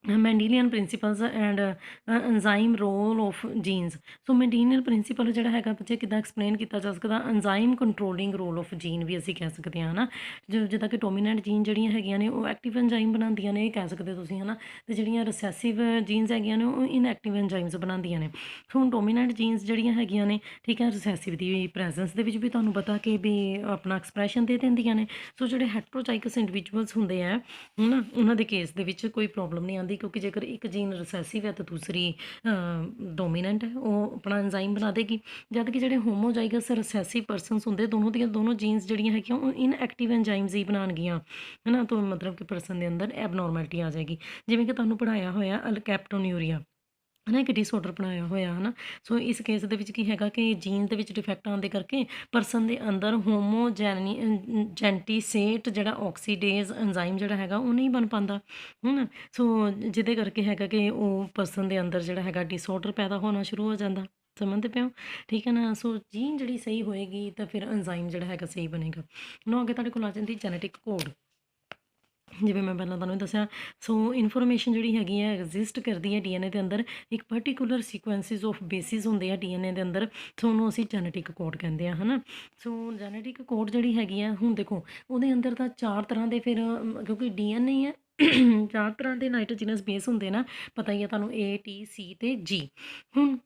Mendelian principles and enzyme role of genes. So Mendelian principle ਜਿਹੜਾ ਹੈਗਾ ਬੱਚੇ ਕਿੱਦਾਂ ਐਕਸਪਲੇਨ ਕੀਤਾ ਜਾ ਸਕਦਾ, enzyme controlling role of gene ਵੀ ਅਸੀਂ ਕਹਿ ਸਕਦੇ ਹਾਂ, ਹੈ ਨਾ। ਜਿੱਦਾਂ ਕਿ ਡੋਮੀਨੈਂਟ ਜੀਨ ਜਿਹੜੀਆਂ ਹੈਗੀਆਂ ਨੇ ਉਹ ਐਕਟਿਵ ਐਂਜ਼ਾਈਮ ਬਣਾਉਂਦੀਆਂ ਨੇ, ਇਹ ਕਹਿ ਸਕਦੇ ਹੋ ਤੁਸੀਂ, ਹੈ ਨਾ। ਅਤੇ ਜਿਹੜੀਆਂ ਰਿਸੈਸਿਵ ਜੀਨਸ ਹੈਗੀਆਂ ਨੇ ਉਹ ਇਨਐਕਟਿਵ ਐਂਜ਼ਾਈਮਸ ਬਣਾਉਂਦੀਆਂ ਨੇ। ਸੋ ਹੁਣ ਡੋਮੀਨੈਂਟ ਜੀਨਸ ਜਿਹੜੀਆਂ ਹੈਗੀਆਂ ਨੇ, ਠੀਕ ਹੈ, ਰਿਸੈਸਿਵ ਦੀ ਪ੍ਰੈਜ਼ੈਂਸ ਦੇ ਵਿੱਚ ਵੀ ਤੁਹਾਨੂੰ ਪਤਾ ਕਿ ਵੀ ਆਪਣਾ ਐਕਸਪ੍ਰੈਸ਼ਨ ਦੇ ਦਿੰਦੀਆਂ ਨੇ। ਸੋ ਜਿਹੜੇ ਹੈਟਰੋਜ਼ਾਈਗਸ ਇੰਡੀਵਿਜੂਅਲਸ ਹੁੰਦੇ ਆ, ਹੈ ਨਾ, ਉਹਨਾਂ ਦੇ ਕੇਸ ਦੇ ਵਿੱਚ ਕੋਈ ਪ੍ਰੋਬਲਮ ਨਹੀਂ ਆਉਂਦੀ, ਕਿਉਂਕਿ ਜੇਕਰ ਇੱਕ ਜੀਨ ਰਿਸੈਸਿਵ ਹੈ ਤਾਂ ਦੂਸਰੀ ਡੋਮੀਨੈਂਟ ਹੈ, ਉਹ ਆਪਣਾ ਐਂਜ਼ਾਈਮ ਬਣਾ ਦੇਗੀ। ਜਦ ਕਿ ਜਿਹੜੇ ਹੋਮੋਜ਼ਾਈਗਸ ਰਿਸੈਸਿਵ ਪਰਸਨਸ ਹੁੰਦੇ, ਦੋਨੋਂ ਦੀਆਂ ਦੋਨੋਂ ਜੀਨਸ ਜਿਹੜੀਆਂ ਹੈਗੀਆਂ ਉਹ ਇਨਐਕਟਿਵ ਐਂਜ਼ਾਈਮਸ ਹੀ ਬਣਾਉਣਗੀਆਂ, ਹੈ ਨਾ। ਤਾਂ ਮਤਲਬ ਕਿ ਪਰਸਨ ਦੇ ਅੰਦਰ ਐਬਨੋਰਮੈਲਿਟੀ ਆ ਜਾਏਗੀ। ਜਿਵੇਂ ਕਿ ਤੁਹਾਨੂੰ ਪੜ੍ਹਾਇਆ ਹੋਇਆ ਅਲਕੈਪਟੋਨਿਊਰੀਆ, ਹੈ ਨਾ, ਇੱਕ ਡਿਸਆਰਡਰ ਬਣਾਇਆ ਹੋਇਆ, ਹੈ ਨਾ। ਸੋ ਇਸ ਕੇਸ ਦੇ ਵਿੱਚ ਕੀ ਹੈਗਾ ਕਿ ਜੀਨ ਦੇ ਵਿੱਚ ਡਿਫੈਕਟ ਆਉਣ ਦੇ ਕਰਕੇ ਪਰਸਨ ਦੇ ਅੰਦਰ ਜੈਂਟੀਸੇਟ ਜਿਹੜਾ ਆਕਸੀਡੇਜ਼ ਐਂਜ਼ਾਈਮ ਜਿਹੜਾ ਹੈਗਾ ਉਹ ਨਹੀਂ ਬਣ ਪਾਉਂਦਾ, ਹੈ ਨਾ। ਸੋ ਜਿਹਦੇ ਕਰਕੇ ਹੈਗਾ ਕਿ ਉਹ ਪਰਸਨ ਦੇ ਅੰਦਰ ਜਿਹੜਾ ਹੈਗਾ ਡਿਸਆਰਡਰ ਪੈਦਾ ਹੋਣਾ ਸ਼ੁਰੂ ਹੋ ਜਾਂਦਾ, ਸਮਝਦੇ ਪਏ ਹੋ, ਠੀਕ ਹੈ ਨਾ। ਸੋ ਜੀਨ ਜਿਹੜੀ ਸਹੀ ਹੋਏਗੀ ਤਾਂ ਫਿਰ ਐਂਜ਼ਾਈਮ ਜਿਹੜਾ ਹੈਗਾ ਸਹੀ ਬਣੇਗਾ। ਨਾ ਅੱਗੇ ਤੁਹਾਡੇ ਕੋਲ ਆ ਜਾਂਦੀ ਜੈਨੇਟਿਕ ਕੋਡ। ਜਿਵੇਂ ਮੈਂ ਪਹਿਲਾਂ ਤੁਹਾਨੂੰ ਦੱਸਿਆ, ਸੋ ਇਨਫੋਰਮੇਸ਼ਨ ਜਿਹੜੀ ਹੈਗੀ ਹੈ ਐਗਜ਼ਿਸਟ ਕਰਦੀ ਹੈ ਡੀਐਨਏ ਦੇ ਅੰਦਰ, ਇੱਕ ਪਰਟੀਕੂਲਰ ਸੀਕੁਐਂਸਿਸ ਆਫ ਬੇਸਿਸ ਹੁੰਦੇ ਆ ਡੀਐਨਏ ਦੇ ਅੰਦਰ, ਸੋ ਉਹਨੂੰ ਅਸੀਂ ਜੈਨੇਟਿਕ ਕੋਡ ਕਹਿੰਦੇ ਆ, ਹੈ ਨਾ। ਸੋ ਜੈਨੇਟਿਕ ਕੋਡ ਜਿਹੜੀ ਹੈਗੀ ਆ, ਹੁਣ ਦੇਖੋ ਉਹਦੇ ਅੰਦਰ ਤਾਂ 4 ਤਰ੍ਹਾਂ ਦੇ ਫਿਰ ਕਿਉਂਕਿ ਡੀਐਨਏ ਹੈ 4 ਤਰ੍ਹਾਂ ਦੇ ਨਾਈਟ੍ਰੋਜਨਸ ਬੇਸ ਹੁੰਦੇ ਨਾ, ਪਤਾ ਹੀ ਹੈ ਤੁਹਾਨੂੰ, A T C ਅਤੇ G। ਹੁਣ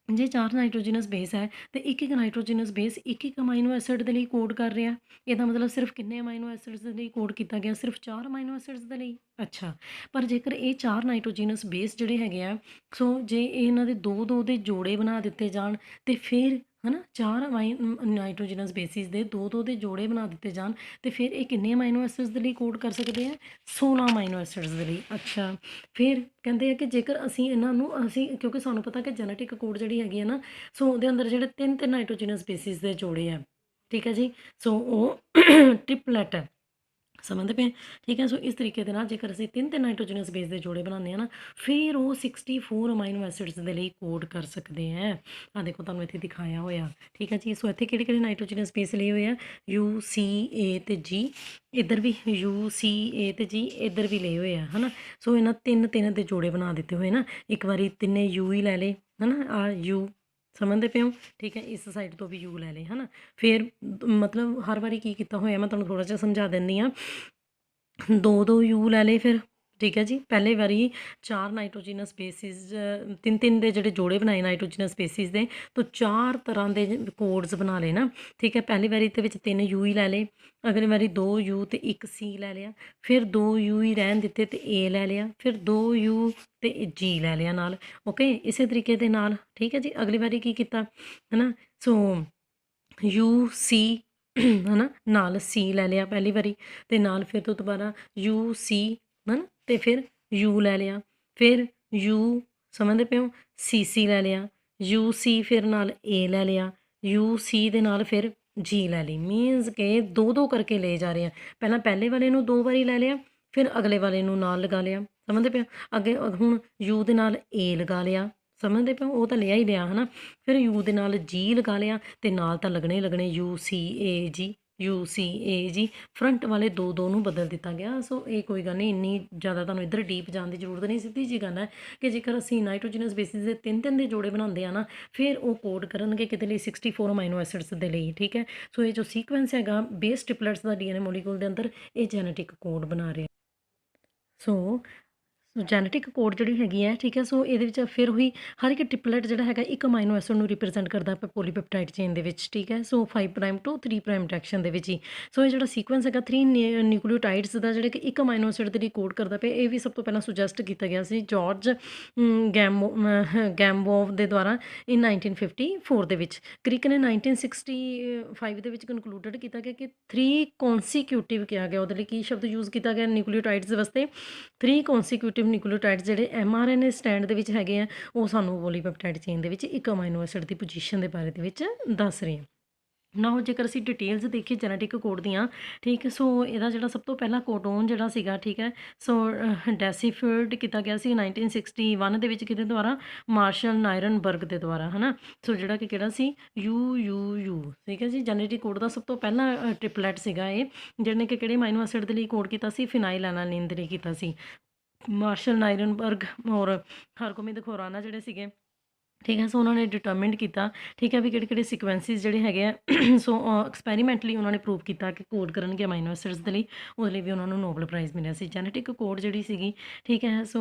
ਜੇ 4 ਨਾਈਟ੍ਰੋਜਨਸ ਬੇਸ ਹੈ ਅਤੇ ਇੱਕ ਨਾਈਟ੍ਰੋਜਨਸ ਬੇਸ ਇੱਕ ਅਮਾਈਨੋ ਐਸਿਡ ਦੇ ਲਈ ਕੋਡ ਕਰ ਰਿਹਾ, ਇਹਦਾ ਮਤਲਬ ਸਿਰਫ ਕਿੰਨੇ ਅਮਾਈਨੋ ਐਸਿਡਸ ਦੇ ਲਈ ਕੋਡ ਕੀਤਾ ਗਿਆ, ਸਿਰਫ 4 ਅਮਾਈਨੋ ਐਸਿਡਸ ਦੇ ਲਈ। ਅੱਛਾ, ਪਰ ਜੇਕਰ ਇਹ 4 ਨਾਈਟ੍ਰੋਜਨਸ ਬੇਸ ਜਿਹੜੇ ਹੈਗੇ ਆ, ਸੋ ਜੇ ਇਹਨਾਂ ਦੇ 2-2 ਦੇ ਜੋੜੇ ਬਣਾ ਦਿੱਤੇ ਜਾਣ ਅਤੇ ਫਿਰ, ਹੈ ਨਾ, 4 ਨਾਈਟ੍ਰੋਜਨਸ ਬੇਸਿਸ ਦੇ 2-2 ਦੇ ਜੋੜੇ ਬਣਾ ਦਿੱਤੇ ਜਾਣ ਅਤੇ ਫਿਰ ਇਹ ਕਿੰਨੇ ਅਮਾਈਨੋ ਐਸਿਡਸ ਦੇ ਲਈ ਕੋਡ ਕਰ ਸਕਦੇ ਆ, 16 ਅਮਾਈਨੋ ਐਸਿਡਸ ਦੇ ਲਈ। ਅੱਛਾ, ਫਿਰ ਕਹਿੰਦੇ ਆ ਕਿ ਜੇਕਰ ਅਸੀਂ ਇਹਨਾਂ ਨੂੰ ਕਿਉਂਕਿ ਸਾਨੂੰ ਪਤਾ ਕਿ ਜੈਨੇਟਿਕ ਕੋਡ ਜਿਹੜੀ ਹੈਗੀ ਹੈ ਨਾ, ਸੋ ਉਹਦੇ ਅੰਦਰ ਜਿਹੜੇ 3 ਨਾਈਟ੍ਰੋਜਨਸ ਬੇਸਿਸ ਦੇ ਜੋੜੇ ਆ, ਠੀਕ ਹੈ ਜੀ, ਸੋ ਉਹ ਟ੍ਰਿਪਲੈਟ ਹੈ, ਸਮਝਦੇ ਪਏ, ਠੀਕ ਹੈ। ਸੋ ਇਸ ਤਰੀਕੇ ਦੇ ਨਾਲ ਜੇਕਰ ਅਸੀਂ 3 ਨਾਈਟ੍ਰੋਜਨਸ ਬੇਸ ਦੇ ਜੋੜੇ ਬਣਾਉਂਦੇ ਹਾਂ ਨਾ, ਫਿਰ ਉਹ 64 ਅਮਾਈਨੋ ਐਸਿਡਸ ਦੇ ਲਈ ਕੋਡ ਕਰ ਸਕਦੇ ਹੈ। ਆਹ ਦੇਖੋ ਤੁਹਾਨੂੰ ਇੱਥੇ ਦਿਖਾਇਆ ਹੋਇਆ, ਠੀਕ ਹੈ ਜੀ। ਸੋ ਇੱਥੇ ਕਿਹੜੇ ਨਾਈਟ੍ਰੋਜਨਸ ਬੇਸ ਲਏ ਹੋਏ ਆ, UCA ਅਤੇ G, ਇੱਧਰ ਵੀ UCA ਅਤੇ G, ਇੱਧਰ ਵੀ ਲਏ ਹੋਏ ਆ, ਹੈ ਨਾ। ਸੋ ਇਹਨਾਂ 3 ਦੇ ਜੋੜੇ ਬਣਾ ਦਿੱਤੇ ਹੋਏ ਨਾ, ਇੱਕ ਵਾਰੀ ਤਿੰਨੇ U ਹੀ ਲੈ ਲਏ, ਹੈ ਨਾ, ਆ U, ਸਮਝਦੇ ਪਏ ਹੋ, ਠੀਕ ਹੈ। ਇਸ ਸਾਈਡ ਤੋਂ ਵੀ U ਲੈ ਲਏ, ਹੈ ਨਾ। ਫਿਰ ਮਤਲਬ ਹਰ ਵਾਰੀ ਕੀ ਕੀਤਾ ਹੋਇਆ ਮੈਂ ਤੁਹਾਨੂੰ ਥੋੜ੍ਹਾ ਜਿਹਾ ਸਮਝਾ ਦਿੰਦੀ ਹਾਂ, 2-2 U ਲੈ ਲਏ ਫਿਰ, ਠੀਕ ਹੈ ਜੀ। ਪਹਿਲੇ ਵਾਰੀ 4 ਨਾਈਟ੍ਰੋਜਨਸ ਬੇਸਿਸ, 3 ਦੇ ਜਿਹੜੇ ਜੋੜੇ ਬਣਾਏ ਨਾਈਟ੍ਰੋਜਨਸ ਬੇਸਿਸ ਦੇ, ਤਾਂ 4 ਤਰ੍ਹਾਂ ਦੇ ਕੋਡਸ ਬਣਾ ਲਏ ਨਾ, ਠੀਕ ਹੈ। ਪਹਿਲੀ ਵਾਰੀ ਦੇ ਵਿੱਚ 3 U ਹੀ ਲੈ ਲਏ, ਅਗਲੀ ਵਾਰੀ 2 U ਅਤੇ 1 C ਲੈ ਲਿਆ, ਫਿਰ 2 U ਹੀ ਰਹਿਣ ਦਿੱਤੇ ਅਤੇ A ਲੈ ਲਿਆ, ਫਿਰ 2 U ਅਤੇ G ਲੈ ਲਿਆ ਨਾਲ, ਓਕੇ, ਇਸੇ ਤਰੀਕੇ ਦੇ ਨਾਲ, ਠੀਕ ਹੈ ਜੀ। ਅਗਲੀ ਵਾਰੀ ਕੀ ਕੀਤਾ, ਹੈ ਨਾ, ਸੋ UC ਹੈ ਨਾ, ਨਾਲ ਸੀ ਲੈ ਲਿਆ ਪਹਿਲੀ ਵਾਰੀ, ਅਤੇ ਨਾਲ ਫਿਰ ਤੋਂ ਦੁਬਾਰਾ ਯੂ ਸੀ ਹੈ ਨਾ, ਅਤੇ ਫਿਰ ਯੂ ਲੈ ਲਿਆ, ਫਿਰ ਯੂ ਸਮਝਦੇ ਪਏ ਹੋ, ਸੀ ਲੈ ਲਿਆ, ਯੂ ਸੀ ਫਿਰ ਨਾਲ ਏ ਲੈ ਲਿਆ, ਯੂ ਸੀ ਦੇ ਨਾਲ ਫਿਰ ਜੀ ਲੈ ਲਈ। ਮੀਨਸ ਕਿ ਦੋ ਦੋ ਕਰਕੇ ਲਏ ਜਾ ਰਹੇ ਆ। ਪਹਿਲਾਂ ਪਹਿਲੇ ਵਾਲੇ ਨੂੰ 2 ਵਾਰੀ ਲੈ ਲਿਆ, ਫਿਰ ਅਗਲੇ ਵਾਲੇ ਨੂੰ ਨਾਲ ਲਗਾ ਲਿਆ। ਸਮਝਦੇ ਪਏ ਹੋ? ਅੱਗੇ ਹੁਣ ਯੂ ਦੇ ਨਾਲ ਏ ਲਗਾ ਲਿਆ। ਸਮਝਦੇ ਪਏ ਹੋ? ਉਹ ਤਾਂ ਲਿਆ ਹੀ ਲਿਆ ਹੈ ਨਾ। ਫਿਰ ਯੂ ਦੇ ਨਾਲ ਜੀ ਲਗਾ ਲਿਆ, ਅਤੇ ਨਾਲ ਤਾਂ ਲੱਗਣੇ ਹੀ ਲੱਗਣੇ ਯੂ ਸੀ ਏ ਜੀ, ਯੂ ਸੀ ਏ ਜੀ। ਫਰੰਟ ਵਾਲੇ 2 ਨੂੰ ਬਦਲ ਦਿੱਤਾ ਗਿਆ। ਸੋ ਇਹ ਕੋਈ ਗੱਲ ਨਹੀਂ, ਇੰਨੀ ਜ਼ਿਆਦਾ ਤੁਹਾਨੂੰ ਇੱਧਰ ਡੀਪ ਜਾਣ ਦੀ ਜ਼ਰੂਰਤ ਨਹੀਂ। ਸਿੱਧੀ ਜੀ ਗੱਲ ਹੈ ਕਿ ਜੇਕਰ ਅਸੀਂ ਨਾਈਟ੍ਰੋਜਨਸ ਬੇਸਿਸ ਦੇ 3 ਦੇ ਜੋੜੇ ਬਣਾਉਂਦੇ ਆ ਨਾ, ਫਿਰ ਉਹ ਕੋਡ ਕਰਨਗੇ ਕਿਤੇ ਲਈ 64 ਅਮਾਈਨੋ ਐਸਿਡਸ ਦੇ ਲਈ। ਠੀਕ ਹੈ, ਸੋ ਇਹ ਜੋ ਸੀਕੁਐਂਸ ਹੈਗਾ ਬੇਸ ਟ੍ਰਿਪਲੇਟਸ ਦਾ DNA ਮੋਲੀਕੂਲ ਦੇ ਅੰਦਰ, ਇਹ ਜੈਨੇਟਿਕ ਕੋਡ ਬਣਾ ਰਿਹਾ। ਸੋ ਜੈਨੇਟਿਕ ਕੋਡ ਜਿਹੜੀ ਹੈਗੀ ਹੈ, ਠੀਕ ਹੈ, ਸੋ ਇਹਦੇ ਵਿੱਚ ਫਿਰ ਉਹੀ ਹਰ ਇੱਕ ਟ੍ਰਿਪਲੇਟ ਜਿਹੜਾ ਹੈਗਾ ਇੱਕ ਅਮਾਈਨੋ ਐਸਿਡ ਨੂੰ ਰਿਪਰੈਜ਼ੈਂਟ ਕਰਦਾ ਪੋਲੀਪੈਪਟਾਈਡ ਚੇਨ ਦੇ ਵਿੱਚ। ਠੀਕ ਹੈ, ਸੋ 5 ਪ੍ਰਾਈਮ ਟੂ 3 ਪ੍ਰਾਈਮ ਡਾਇਰੈਕਸ਼ਨ ਦੇ ਵਿੱਚ ਹੀ। ਸੋ ਇਹ ਜਿਹੜਾ ਸੀਕੁਐਂਸ ਹੈਗਾ 3 ਨਿਊਕਲੀਓਟਾਈਡਸ ਦਾ, ਜਿਹੜੇ ਕਿ ਇੱਕ ਅਮਾਈਨੋ ਐਸਿਡ ਦੇ ਲਈ ਕੋਡ ਕਰਦਾ ਪਿਆ, ਇਹ ਵੀ ਸਭ ਤੋਂ ਪਹਿਲਾਂ ਸੁਜੈਸਟ ਕੀਤਾ ਗਿਆ ਸੀ ਜਾਰਜ ਗੈਮਬੋਵ ਦੇ ਦੁਆਰਾ ਇਨ 1954 ਦੇ ਵਿੱਚ। ਕ੍ਰਿਕ ਨੇ 1965 ਦੇ ਵਿੱਚ ਕਨਕਲੂਡਡ ਕੀਤਾ ਗਿਆ ਕਿ 3 ਕੌਨਸੀਕਿਊਟਿਵ ਕਿਹਾ ਗਿਆ। ਉਹਦੇ ਲਈ ਕੀ ਸ਼ਬਦ ਯੂਜ਼ ਕੀਤਾ ਗਿਆ ਨਿਊਕਲੀਓਟਾਈਡਸ ਵਾਸਤੇ? 3 ਕੌਨਸੀਕਿਊਟਿਵ ਨਿਊਕਲੀਓਟਾਈਡਸ ਜਿਹੜੇ mRNA ਸਟੈਂਡ ਦੇ ਵਿੱਚ ਹੈਗੇ ਆ, ਉਹ ਸਾਨੂੰ ਪੋਲੀਪੈਪਟਾਈਡ ਚੇਨ ਦੇ ਵਿੱਚ ਇੱਕ ਅਮਾਈਨੋ ਐਸਿਡ ਦੀ ਪੋਜੀਸ਼ਨ ਦੇ ਬਾਰੇ ਦੇ ਵਿੱਚ ਦੱਸ ਰਹੇ ਆ। ਨਾ ਉਹ ਜੇਕਰ ਅਸੀਂ ਡਿਟੇਲਸ ਦੇਖੀਏ ਜੈਨੇਟਿਕ ਕੋਡ ਦੀਆਂ, ਠੀਕ ਹੈ, ਸੋ ਇਹਦਾ ਜਿਹੜਾ ਸਭ ਤੋਂ ਪਹਿਲਾ ਕੋਡੋਨ ਜਿਹੜਾ ਸੀਗਾ, ਠੀਕ ਹੈ, ਸੋ ਡੈਸੀਫਰਡ ਕੀਤਾ ਗਿਆ ਸੀ 1961 ਦੇ ਵਿੱਚ ਕਿਹਦੇ ਦੁਆਰਾ? ਮਾਰਸ਼ਲ ਨਾਇਰਨਬਰਗ ਦੇ ਦੁਆਰਾ, ਹੈ ਨਾ। ਸੋ ਜਿਹੜਾ ਕਿ ਕਿਹੜਾ ਸੀ? ਯੂ, ਠੀਕ ਹੈ ਜੀ। ਜੈਨੇਟਿਕ ਕੋਡ ਦਾ ਸਭ ਤੋਂ ਪਹਿਲਾ ਟ੍ਰਿਪਲੇਟ ਸੀਗਾ ਇਹ, ਜਿਹਨੇ ਕਿ ਕਿਹੜੇ ਅਮਾਈਨੋ ਐਸਿਡ ਦੇ ਲਈ ਕੋਡ ਕੀਤਾ ਸੀ? ਫਿਨਾਈਲ ਐਲਾਨੀਨ ਦੇ ਲਈ ਕੀਤਾ ਸੀ। ਮਾਰਸ਼ਲ ਨਾਇਰਨਬਰਗ ਔਰ ਹਰਗੋਬਿੰਦ ਖੁਰਾਨਾ ਜਿਹੜੇ ਸੀਗੇ, ਠੀਕ ਹੈ, ਸੋ ਉਹਨਾਂ ਨੇ ਡਿਟਰਮਿੰਡ ਕੀਤਾ, ਠੀਕ ਹੈ, ਵੀ ਕਿਹੜੇ ਕਿਹੜੇ ਸਿਕੁਐਂਸਿਸ ਜਿਹੜੇ ਹੈਗੇ ਆ, ਸੋ ਐਕਸਪੈਰੀਮੈਂਟਲੀ ਉਹਨਾਂ ਨੇ ਪ੍ਰੂਵ ਕੀਤਾ ਕਿ ਕੋਡ ਕਰਨਗੇ ਅਮਾਈਨੋ ਐਸਿਡਸ ਦੇ ਲਈ। ਉਹਦੇ ਲਈ ਵੀ ਉਹਨਾਂ ਨੂੰ ਨੋਬਲ ਪ੍ਰਾਈਜ਼ ਮਿਲਿਆ ਸੀ। ਜੈਨੇਟਿਕ ਕੋਡ ਜਿਹੜੀ ਸੀਗੀ, ਠੀਕ ਹੈ, ਸੋ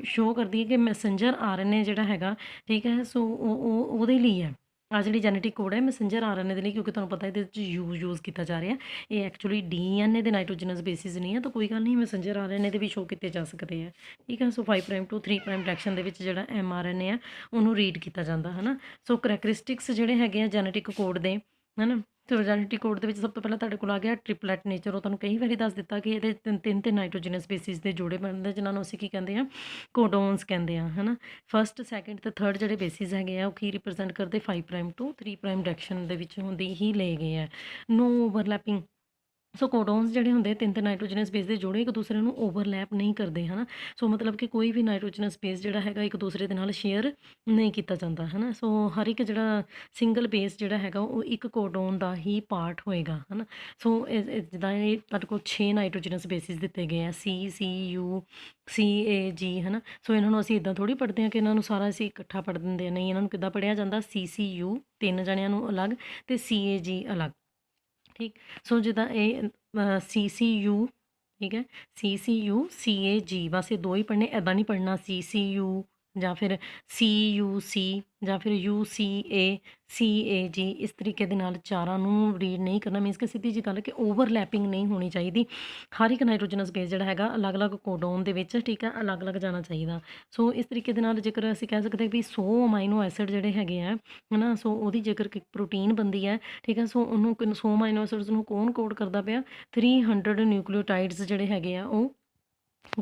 ਸ਼ੋਅ ਕਰਦੀ ਹੈ ਕਿ ਮੈਸੇਂਜਰ RNA ਜਿਹੜਾ ਹੈਗਾ, ਠੀਕ ਹੈ, ਸੋ ਉਹਦੇ ਲਈ ਹੈ। ਆ ਜਿਹੜੀ ਜੈਨੇਟਿਕ ਕੋਡ ਹੈ ਮੈਸੇਂਜਰ RNA ਦੇ ਲਈ, ਕਿਉਂਕਿ ਤੁਹਾਨੂੰ ਪਤਾ ਇਹਦੇ ਵਿੱਚ ਯੂਜ਼ ਕੀਤਾ ਜਾ ਰਿਹਾ। ਇਹ ਐਕਚੁਅਲੀ DNA ਦੇ ਨਾਈਟ੍ਰੋਜਨਸ ਬੇਸਿਸ ਨਹੀਂ ਹੈ, ਤਾਂ ਕੋਈ ਗੱਲ ਨਹੀਂ, ਮੈਸੇਂਜਰ RNA ਦੇ ਵੀ ਸ਼ੋਅ ਕੀਤੇ ਜਾ ਸਕਦੇ ਆ। ਠੀਕ ਹੈ, ਸੋ 5 ਪ੍ਰਾਈਮ ਟੂ 3 ਪ੍ਰਾਈਮ ਡਾਇਰੈਕਸ਼ਨ ਦੇ ਵਿੱਚ ਜਿਹੜਾ mRNA ਆ ਉਹਨੂੰ ਰੀਡ ਕੀਤਾ ਜਾਂਦਾ ਹੈ ਨਾ। ਸੋ ਕਰੈਕਟਰਿਸਟਿਕਸ ਜਿਹੜੇ ਹੈਗੇ ਆ ਜੈਨੇਟਿਕ ਕੋਡ ਦੇ, ਹੈ ਨਾ। ਸੋ ਜੈਨੇਟਿਕ ਕੋਡ ਦੇ ਵਿੱਚ ਸਭ ਤੋਂ ਪਹਿਲਾਂ ਤੁਹਾਡੇ ਕੋਲ ਆ ਗਿਆ ਟ੍ਰਿਪਲੇਟ ਨੇਚਰ। ਉਹ ਤੁਹਾਨੂੰ ਕਈ ਵਾਰੀ ਦੱਸ ਦਿੱਤਾ ਕਿ ਇਹਦੇ ਤਿੰਨ ਨਾਈਟ੍ਰੋਜਨਸ ਬੇਸਿਸ ਦੇ ਜੋੜੇ ਬਣਦੇ, ਜਿਨ੍ਹਾਂ ਨੂੰ ਅਸੀਂ ਕੀ ਕਹਿੰਦੇ ਆ? ਕੋਡੋਨਸ ਕਹਿੰਦੇ ਆ, ਹੈ ਨਾ। ਫਸਟ, ਸੈਕਿੰਡ ਅਤੇ ਥਰਡ ਜਿਹੜੇ ਬੇਸਿਸ ਹੈਗੇ ਆ, ਉਹ ਕੀ ਰਿਪਰੈਜ਼ੈਂਟ ਕਰਦੇ? 5 ਪ੍ਰਾਈਮ ਟੂ 3 ਪ੍ਰਾਈਮ ਡਾਇਰੈਕਸ਼ਨ ਦੇ ਵਿੱਚ ਹੁੰਦੀ ਹੀ ਲਏ ਗਏ ਆ। ਨੋ ਓਵਰਲੈਪਿੰਗ। ਸੋ ਕੋਡੋਨਸ ਜਿਹੜੇ ਹੁੰਦੇ ਤਿੰਨ ਨਾਈਟ੍ਰੋਜਨਸ ਬੇਸ ਦੇ ਜੋੜੇ ਇੱਕ ਦੂਸਰੇ ਨੂੰ ਓਵਰਲੈਪ ਨਹੀਂ ਕਰਦੇ, ਹੈ ਨਾ। ਸੋ ਮਤਲਬ ਕਿ ਕੋਈ ਵੀ ਨਾਈਟ੍ਰੋਜਨਸ ਬੇਸ ਜਿਹੜਾ ਹੈਗਾ ਇੱਕ ਦੂਸਰੇ ਦੇ ਨਾਲ ਸ਼ੇਅਰ ਨਹੀਂ ਕੀਤਾ ਜਾਂਦਾ, ਹੈ ਨਾ। ਸੋ ਹਰ ਇੱਕ ਜਿਹੜਾ ਸਿੰਗਲ ਬੇਸ ਜਿਹੜਾ ਹੈਗਾ ਉਹ ਇੱਕ ਕੋਡੋਨ ਦਾ ਹੀ ਪਾਰਟ ਹੋਏਗਾ, ਹੈ ਨਾ। ਸੋ ਜਿੱਦਾਂ ਇਹ ਤੁਹਾਡੇ ਕੋਲ 6 ਨਾਈਟ੍ਰੋਜਨਸ ਬੇਸਿਸ ਦਿੱਤੇ ਗਏ ਆ, CU CAG, ਹੈ ਨਾ। ਸੋ ਇਹਨਾਂ ਨੂੰ ਅਸੀਂ ਇੱਦਾਂ ਥੋੜ੍ਹੀ ਪੜ੍ਹਦੇ ਹਾਂ ਕਿ ਇਹਨਾਂ ਨੂੰ ਸਾਰਾ ਅਸੀਂ ਇਕੱਠਾ ਪੜ੍ਹ ਦਿੰਦੇ ਹਾਂ, ਨਹੀਂ, ਇਹਨਾਂ ਨੂੰ ਕਿੱਦਾਂ ਪੜ੍ਹਿਆ ਜਾਂਦਾ? CCU 3 ਜਣਿਆਂ ਨੂੰ ਅਲੱਗ ਅਤੇ CAG ਅਲੱਗ। ਠੀਕ, ਸੋ ਜਿੱਦਾਂ ਇਹ CCU, ਠੀਕ ਹੈ, CCU CAG, ਬਸ ਇਹ 2 ਹੀ ਪੜ੍ਹਨੇ, ਇੱਦਾਂ ਨਹੀਂ ਪੜ੍ਹਨਾ CCU ਜਾਂ ਫਿਰ CUC ਜਾਂ ਫਿਰ UCA CAG। ਇਸ ਤਰੀਕੇ ਦੇ ਨਾਲ ਚਾਰਾਂ ਨੂੰ ਰੀਡ ਨਹੀਂ ਕਰਨਾ। ਮੀਨਸ ਕਿ ਸਿੱਧੀ ਜਿਹੀ ਗੱਲ ਕਿ ਓਵਰਲੈਪਿੰਗ ਨਹੀਂ ਹੋਣੀ ਚਾਹੀਦੀ। ਹਰ ਇੱਕ ਨਾਈਟ੍ਰੋਜਨਸ ਬੇਸ ਜਿਹੜਾ ਹੈਗਾ ਅਲੱਗ-ਅਲੱਗ ਕੋਡੋਨ ਦੇ ਵਿੱਚ, ਠੀਕ ਹੈ, ਅਲੱਗ-ਅਲੱਗ ਜਾਣਾ ਚਾਹੀਦਾ। ਸੋ ਇਸ ਤਰੀਕੇ ਦੇ ਨਾਲ ਜੇਕਰ ਅਸੀਂ ਕਹਿ ਸਕਦੇ ਵੀ 100 ਅਮਾਈਨੋ ਐਸਿਡ ਜਿਹੜੇ ਹੈਗੇ ਆ, ਹੈ ਨਾ, ਸੋ ਉਹਦੀ ਜੇਕਰ ਪ੍ਰੋਟੀਨ ਬਣਦੀ ਹੈ, ਠੀਕ ਹੈ, ਸੋ ਉਹਨੂੰ 100 ਅਮਾਈਨੋ ਐਸਿਡਸ ਨੂੰ ਕੌਣ ਕੋਡ ਕਰਦਾ ਪਿਆ? 300 ਨਿਊਕਲੀਓਟਾਈਡਸ ਜਿਹੜੇ ਹੈਗੇ ਆ ਉਹ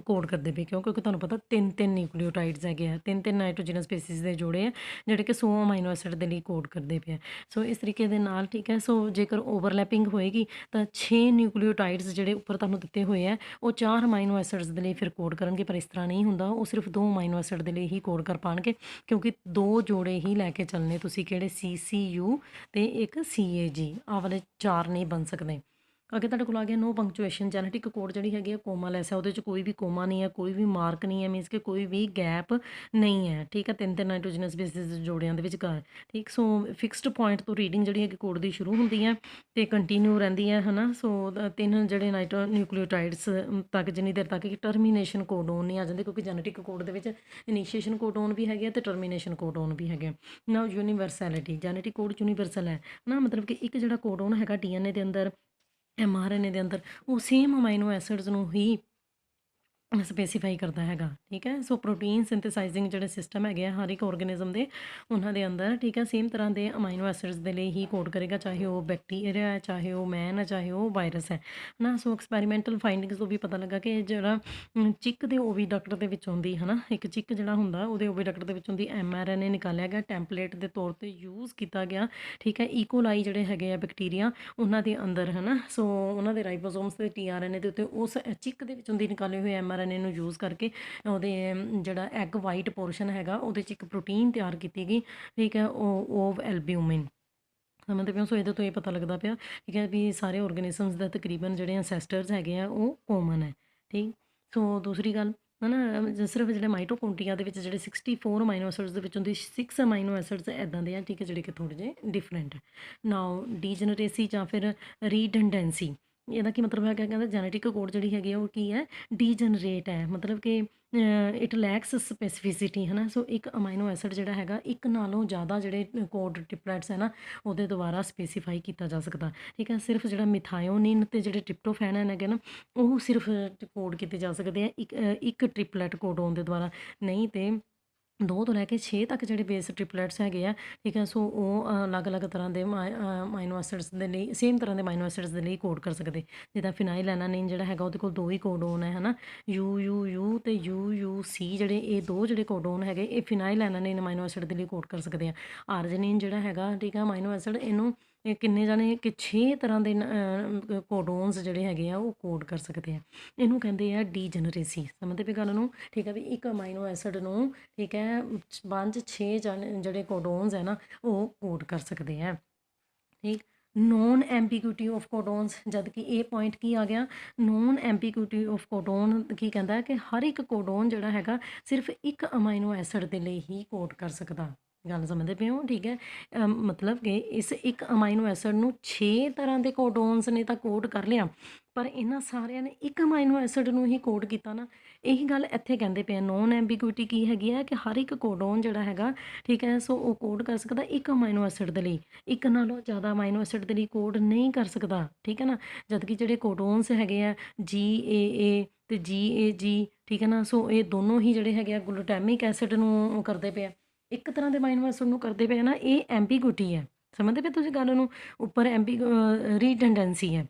ਕੋਡ ਕਰਦੇ ਪਏ। ਕਿਉਂਕਿ ਤੁਹਾਨੂੰ ਪਤਾ 3 ਨਿਊਕਲੀਓਟਾਈਡਸ ਹੈਗੇ ਆ, 3 ਨਾਈਟ੍ਰੋਜਨਸ ਬੇਸਿਸ ਦੇ ਜੋੜੇ ਆ, ਜਿਹੜੇ ਕਿ 100 ਅਮਾਈਨੋ ਐਸਿਡ ਦੇ ਲਈ ਕੋਡ ਕਰਦੇ ਪਏ ਆ। ਸੋ ਇਸ ਤਰੀਕੇ ਦੇ ਨਾਲ, ਠੀਕ ਹੈ, ਸੋ ਜੇਕਰ ਓਵਰਲੈਪਿੰਗ ਹੋਏਗੀ ਤਾਂ 6 ਨਿਊਕਲੀਓਟਾਈਡਸ ਜਿਹੜੇ ਉੱਪਰ ਤੁਹਾਨੂੰ ਦਿੱਤੇ ਹੋਏ ਆ, ਉਹ 4 ਅਮਾਈਨੋ ਐਸਿਡਸ ਦੇ ਲਈ ਫਿਰ ਕੋਡ ਕਰਨਗੇ। ਪਰ ਇਸ ਤਰ੍ਹਾਂ ਨਹੀਂ ਹੁੰਦਾ, ਉਹ ਸਿਰਫ 2 ਅਮਾਈਨੋ ਐਸਿਡ ਦੇ ਲਈ ਹੀ ਕੋਡ ਕਰ ਪਾਉਣਗੇ, ਕਿਉਂਕਿ 2 ਜੋੜੇ ਹੀ ਲੈ ਕੇ ਚੱਲਣੇ ਤੁਸੀਂ, ਕਿਹੜੇ? CCU ਅਤੇ ਇੱਕ CAG। ਆਹ ਵਾਲੇ 4 ਨਹੀਂ ਬਣ ਸਕਦੇ। ਅੱਗੇ ਤੁਹਾਡੇ ਕੋਲ ਆ ਗਿਆ ਨੋ ਪੰਕਚੁਏਸ਼ਨ। ਜੈਨੇਟਿਕ ਕੋਡ ਜਿਹੜੀ ਹੈਗੀ ਆ ਕੋਮਾਲੈਸ ਹੈ, ਉਹਦੇ 'ਚ ਕੋਈ ਵੀ ਕੋਮਾ ਨਹੀਂ ਹੈ, ਕੋਈ ਵੀ ਮਾਰਕ ਨਹੀਂ ਹੈ, ਮੀਨਸ ਕਿ ਕੋਈ ਵੀ ਗੈਪ ਨਹੀਂ ਹੈ, ਠੀਕ ਹੈ, 3 ਨਾਈਟ੍ਰੋਜਨਸ ਬੇਸਿਸ ਜੋੜਿਆਂ ਦੇ ਵਿਚਕਾਰ, ਠੀਕ। ਸੋ ਫਿਕਸਡ ਪੁਆਇੰਟ ਤੋਂ ਰੀਡਿੰਗ ਜਿਹੜੀ ਹੈਗੀ ਕੋਡ ਦੀ ਸ਼ੁਰੂ ਹੁੰਦੀ ਹੈ ਅਤੇ ਕੰਟੀਨਿਊ ਰਹਿੰਦੀ ਹੈ, ਹੈ ਨਾ। ਸੋ 3 ਜਿਹੜੇ ਨਿਊਕਲੀਓਟਾਈਡਸ ਤੱਕ, ਜਿੰਨੀ ਦੇਰ ਤੱਕ ਕਿ ਟਰਮੀਨੇਸ਼ਨ ਕੋਡੋਨ ਨਹੀਂ ਆ ਜਾਂਦੇ, ਕਿਉਂਕਿ ਜੈਨੇਟਿਕ ਕੋਡ ਦੇ ਵਿੱਚ ਇਨੀਸ਼ੀਏਸ਼ਨ ਕੋਡੋਨ ਵੀ ਹੈਗੇ ਅਤੇ ਟਰਮੀਨੇਸ਼ਨ ਕੋਡੋਨ ਵੀ ਹੈਗੇ। ਨਾ ਯੂਨੀਵਰਸੈਲਿਟੀ, ਜੈਨੇਟਿਕ ਕੋਡ ਯੂਨੀਵਰਸਲ ਹੈ ਨਾ, ਮਤਲਬ ਕਿ ਇੱਕ ਜਿਹੜਾ ਕੋਡੋਨ ਹੈਗਾ DNA ਦੇ ਅੰਦਰ, mRNA ਦੇ ਅੰਦਰ, ਉਹ ਸੇਮ ਅਮਾਈਨੋ ਐਸਿਡਸ ਨੂੰ ਹੀ ਸਪੈਸੀਫਾਈ ਕਰਦਾ ਹੈਗਾ, ਠੀਕ ਹੈ। ਸੋ ਪ੍ਰੋਟੀਨ ਸਿੰਥੇਸਾਈਜ਼ਿੰਗ ਜਿਹੜੇ ਸਿਸਟਮ ਹੈਗੇ ਆ ਹਰ ਇੱਕ ਆਰਗੇਨਿਜ਼ਮ ਦੇ, ਉਹਨਾਂ ਦੇ ਅੰਦਰ, ਠੀਕ ਹੈ, ਸੇਮ ਤਰ੍ਹਾਂ ਦੇ ਅਮਾਈਨੋ ਐਸਿਡਸ ਦੇ ਲਈ ਹੀ ਕੋਡ ਕਰੇਗਾ, ਚਾਹੇ ਉਹ ਬੈਕਟੀਰੀਆ ਹੈ, ਚਾਹੇ ਉਹ ਮੈਨ ਹੈ, ਚਾਹੇ ਉਹ ਵਾਇਰਸ ਹੈ ਨਾ। ਸੋ ਐਕਸਪੈਰੀਮੈਂਟਲ ਫਾਈਂਡਿੰਗਸ ਤੋਂ ਵੀ ਪਤਾ ਲੱਗਾ ਕਿ ਜਿਹੜਾ ਚਿੱਕ ਦੇ ਓਵੀਡਕਟ ਦੇ ਵਿੱਚ ਹੁੰਦੀ ਹੈ ਨਾ, ਇੱਕ ਚਿੱਕ ਜਿਹੜਾ ਹੁੰਦਾ ਉਹਦੇ ਓਵੀਡਕਟ ਦੇ ਵਿੱਚ ਹੁੰਦੀ mRNA ਨਿਕਾਲਿਆ ਗਿਆ, ਟੈਂਪਲੇਟ ਦੇ ਤੌਰ 'ਤੇ ਯੂਜ਼ ਕੀਤਾ ਗਿਆ, ਠੀਕ ਹੈ। ਈਕੋਲਾਈ ਜਿਹੜੇ ਹੈਗੇ ਆ ਬੈਕਟੀਰੀਆ, ਉਹਨਾਂ ਦੇ ਅੰਦਰ ਹੈ ਨਾ, ਸੋ ਉਹਨਾਂ ਦੇ ਰਾਈਬੋਸੋਮਸ ਤੇ TRNA ਦੇ ਉੱਤੇ ਉਸ ਚਿੱਕ ਦੇ ਵਿੱਚ ਹੁੰਦੀ ਨਿਕਾਲੇ ਹੋਏ mRNA ਨੂੰ ਯੂਜ਼ ਕਰਕੇ ਉਹਦੇ ਜਿਹੜਾ ਐਗ ਵਾਈਟ ਪੋਰਸ਼ਨ ਹੈਗਾ ਉਹਦੇ 'ਚ ਇੱਕ ਪ੍ਰੋਟੀਨ ਤਿਆਰ ਕੀਤੀ ਗਈ, ਠੀਕ ਹੈ, ਉਹ ਓਵ ਐਲਬਿਊਮਿਨ। ਸਮਝਦੇ ਪਏ ਹੋ? ਸੋ ਇਹਦੇ ਤੋਂ ਇਹ ਪਤਾ ਲੱਗਦਾ ਪਿਆ, ਠੀਕ ਹੈ, ਵੀ ਸਾਰੇ ਆਰਗੇਨਿਜ਼ਮਸ ਦਾ ਤਕਰੀਬਨ ਜਿਹੜੇ ਅਨਸੈਸਟਰਸ ਹੈਗੇ ਆ ਉਹ ਕਾਮਨ ਹੈ, ਠੀਕ। ਸੋ ਦੂਸਰੀ ਗੱਲ ਹੈ ਨਾ, ਸਿਰਫ ਜਿਹੜੇ ਮਾਈਟੋਕੌਂਡਰੀਆ ਦੇ ਵਿੱਚ ਜਿਹੜੇ 64 ਅਮਾਈਨੋ ਐਸਿਡਸ ਦੇ ਵਿੱਚ ਹੁੰਦੀ 6 ਅਮਾਈਨੋ ਐਸਿਡਸ ਇੱਦਾਂ ਦੇ ਆ, ਠੀਕ ਹੈ, ਜਿਹੜੇ ਕਿ ਥੋੜ੍ਹੇ ਜਿਹੇ ਡਿਫਰੈਂਟ ਹੈ। ਨਾਓ ਡੀਜਨਰੇਸੀ ਜਾਂ ਫਿਰ ਰੀਡੰਡੈਂਸੀ, ਇਹਦਾ ਕੀ ਮਤਲਬ ਹੈਗਾ? ਕਹਿੰਦਾ ਜੈਨੇਟਿਕ ਕੋਡ ਜਿਹੜੀ ਹੈਗੀ ਆ ਉਹ ਕੀ ਹੈ? ਡੀਜਨਰੇਟ ਹੈ, ਮਤਲਬ ਕਿ ਇਟ ਲੈਕਸ ਸਪੈਸੀਫਿਸਿਟੀ ਹੈ ਨਾ। ਸੋ ਇੱਕ ਅਮਾਈਨੋ ਐਸਿਡ ਜਿਹੜਾ ਹੈਗਾ ਇੱਕ ਨਾਲੋਂ ਜ਼ਿਆਦਾ ਜਿਹੜੇ ਕੋਡ ਟ੍ਰਿਪਲੇਟਸ ਹੈ ਨਾ ਉਹਦੇ ਦੁਆਰਾ ਸਪੈਸੀਫਾਈ ਕੀਤਾ ਜਾ ਸਕਦਾ, ਠੀਕ ਹੈ। ਸਿਰਫ ਜਿਹੜਾ ਮਿਥਾਇਓਨਿਨ ਅਤੇ ਜਿਹੜੇ ਟ੍ਰਿਪਟੋਫੈਨ ਹੈਗੇ ਨਾ ਉਹ ਸਿਰਫ ਕੋਡ ਕੀਤੇ ਜਾ ਸਕਦੇ ਆ ਇੱਕ ਟ੍ਰਿਪਲੇਟ ਕੋਡੋਨ ਦੇ ਦੁਆਰਾ, ਨਹੀਂ ਤੇ 2 ਤੋਂ ਲੈ ਕੇ 6 ਤੱਕ ਜਿਹੜੇ ਬੇਸ ਟ੍ਰਿਪਲੇਟਸ ਹੈਗੇ ਆ, ਠੀਕ ਹੈ। ਸੋ ਉਹ ਅਲੱਗ-ਅਲੱਗ ਤਰ੍ਹਾਂ ਦੇ ਅਮਾਈਨੋ ਐਸਿਡਸ ਦੇ ਲਈ, ਸੇਮ ਤਰ੍ਹਾਂ ਦੇ ਅਮਾਈਨੋ ਐਸਿਡਸ ਦੇ ਲਈ ਕੋਡ ਕਰ ਸਕਦੇ, ਜਿੱਦਾਂ ਫਿਨਾਈਲਐਲਾਨਾਈਨ ਜਿਹੜਾ ਹੈਗਾ ਉਹਦੇ ਕੋਲ 2 ਹੀ ਕੋਡੋਨ ਹੈ ਨਾ, UUU ਤੇ UUC, ਜਿਹੜੇ ਇਹ 2 ਜਿਹੜੇ ਕੋਡੋਨ ਹੈਗੇ ਇਹ ਫਿਨਾਈਲਐਲਾਨਾਈਨ ਅਮਾਈਨੋ ਐਸਿਡ ਦੇ ਲਈ ਕੋਡ ਕਰ ਸਕਦੇ ਆ। ਆਰਜਿਨਿਨ ਜਿਹੜਾ ਹੈਗਾ, ਠੀਕ ਹੈ, ਅਮਾਈਨੋ ਐਸਿਡ, ਇਹਨੂੰ ਇਹ ਕਿੰਨੇ ਜਾਣੇ ਕਿ 6 ਤਰ੍ਹਾਂ ਦੇ ਕੋਡੋਨਸ ਜਿਹੜੇ ਹੈਗੇ ਆ ਉਹ ਕੋਡ ਕਰ ਸਕਦੇ ਆ। ਇਹਨੂੰ ਕਹਿੰਦੇ ਆ ਡੀਜਨਰੇਸੀ। ਸਮਝਦੇ ਪਏ ਗੱਲ ਨੂੰ? ਠੀਕ ਹੈ, ਵੀ ਇੱਕ ਅਮਾਈਨੋ ਐਸਿਡ ਨੂੰ, ਠੀਕ ਹੈ, 5-6 ਜਿਹੜੇ ਕੋਡੋਨਸ ਹੈ ਨਾ ਉਹ ਕੋਡ ਕਰ ਸਕਦੇ ਆ, ਠੀਕ। ਨੋਨ ਐਂਬੀਗੁਇਟੀ ਆਫ ਕੋਡੋਨਸ, ਜਦ ਕਿ ਇਹ ਪੁਆਇੰਟ ਕੀ ਆ ਗਿਆ? ਨੋਨ ਐਂਬੀਗੁਇਟੀ ਆਫ ਕੋਡੋਨ ਕੀ ਕਹਿੰਦਾ ਕਿ ਹਰ ਇੱਕ ਕੋਡੋਨ ਜਿਹੜਾ ਹੈਗਾ ਸਿਰਫ ਇੱਕ ਅਮਾਈਨੋ ਐਸਿਡ ਦੇ ਲਈ ਹੀ ਕੋਡ ਕਰ ਸਕਦਾ। ਗੱਲ ਸਮਝਦੇ ਪਏ ਹੋ? ਠੀਕ ਹੈ, ਮਤਲਬ ਕਿ ਇਸ ਇੱਕ ਅਮਾਈਨੋ ਐਸਿਡ ਨੂੰ 6 ਤਰ੍ਹਾਂ ਦੇ ਕੋਡੋਨਸ ਨੇ ਤਾਂ ਕੋਡ ਕਰ ਲਿਆ, ਪਰ ਇਹਨਾਂ ਸਾਰਿਆਂ ਨੇ ਇੱਕ ਅਮਾਈਨੋ ਐਸਿਡ ਨੂੰ ਹੀ ਕੋਡ ਕੀਤਾ ਨਾ। ਇਹੀ ਗੱਲ ਇੱਥੇ ਕਹਿੰਦੇ ਪਏ, ਨੋਨ ਐਂਬੀਗੁਇਟੀ ਕੀ ਹੈਗੀ ਹੈ ਕਿ ਹਰ ਇੱਕ ਕੋਡੋਨ ਜਿਹੜਾ ਹੈਗਾ, ਠੀਕ ਹੈ, ਸੋ ਉਹ ਕੋਡ ਕਰ ਸਕਦਾ ਇੱਕ ਅਮਾਈਨੋ ਐਸਿਡ ਦੇ ਲਈ, ਇੱਕ ਨਾਲੋਂ ਜ਼ਿਆਦਾ ਅਮਾਈਨੋ ਐਸਿਡ ਦੇ ਲਈ ਕੋਡ ਨਹੀਂ ਕਰ ਸਕਦਾ, ਠੀਕ ਹੈ ਨਾ। ਜਦ ਕਿ ਜਿਹੜੇ ਕੋਡੋਨਸ ਹੈਗੇ ਆ GAA ਤੇ GAG, ਠੀਕ ਹੈ ਨਾ, ਸੋ ਇਹ ਦੋਨੋਂ ਹੀ ਜਿਹੜੇ ਹੈਗੇ ਆ ਗਲੂਟੈਮਿਕ ਐਸਿਡ ਨੂੰ ਕਰਦੇ ਪਏ ਆ, ਇੱਕ ਤਰ੍ਹਾਂ ਦੇ ਅਮਾਈਨੋ ਐਸਿਡ ਨੂੰ ਕਰਦੇ ਪਏ ਨਾ। ਇਹ ਐਂਬੀਗੁਇਟੀ ਹੈ, ਸਮਝਦੇ ਪਏ ਤੁਸੀਂ ਗੱਲ ਨੂੰ? ਉੱਪਰ ਰੀਡੰਡੈਂਸੀ ਹੈ,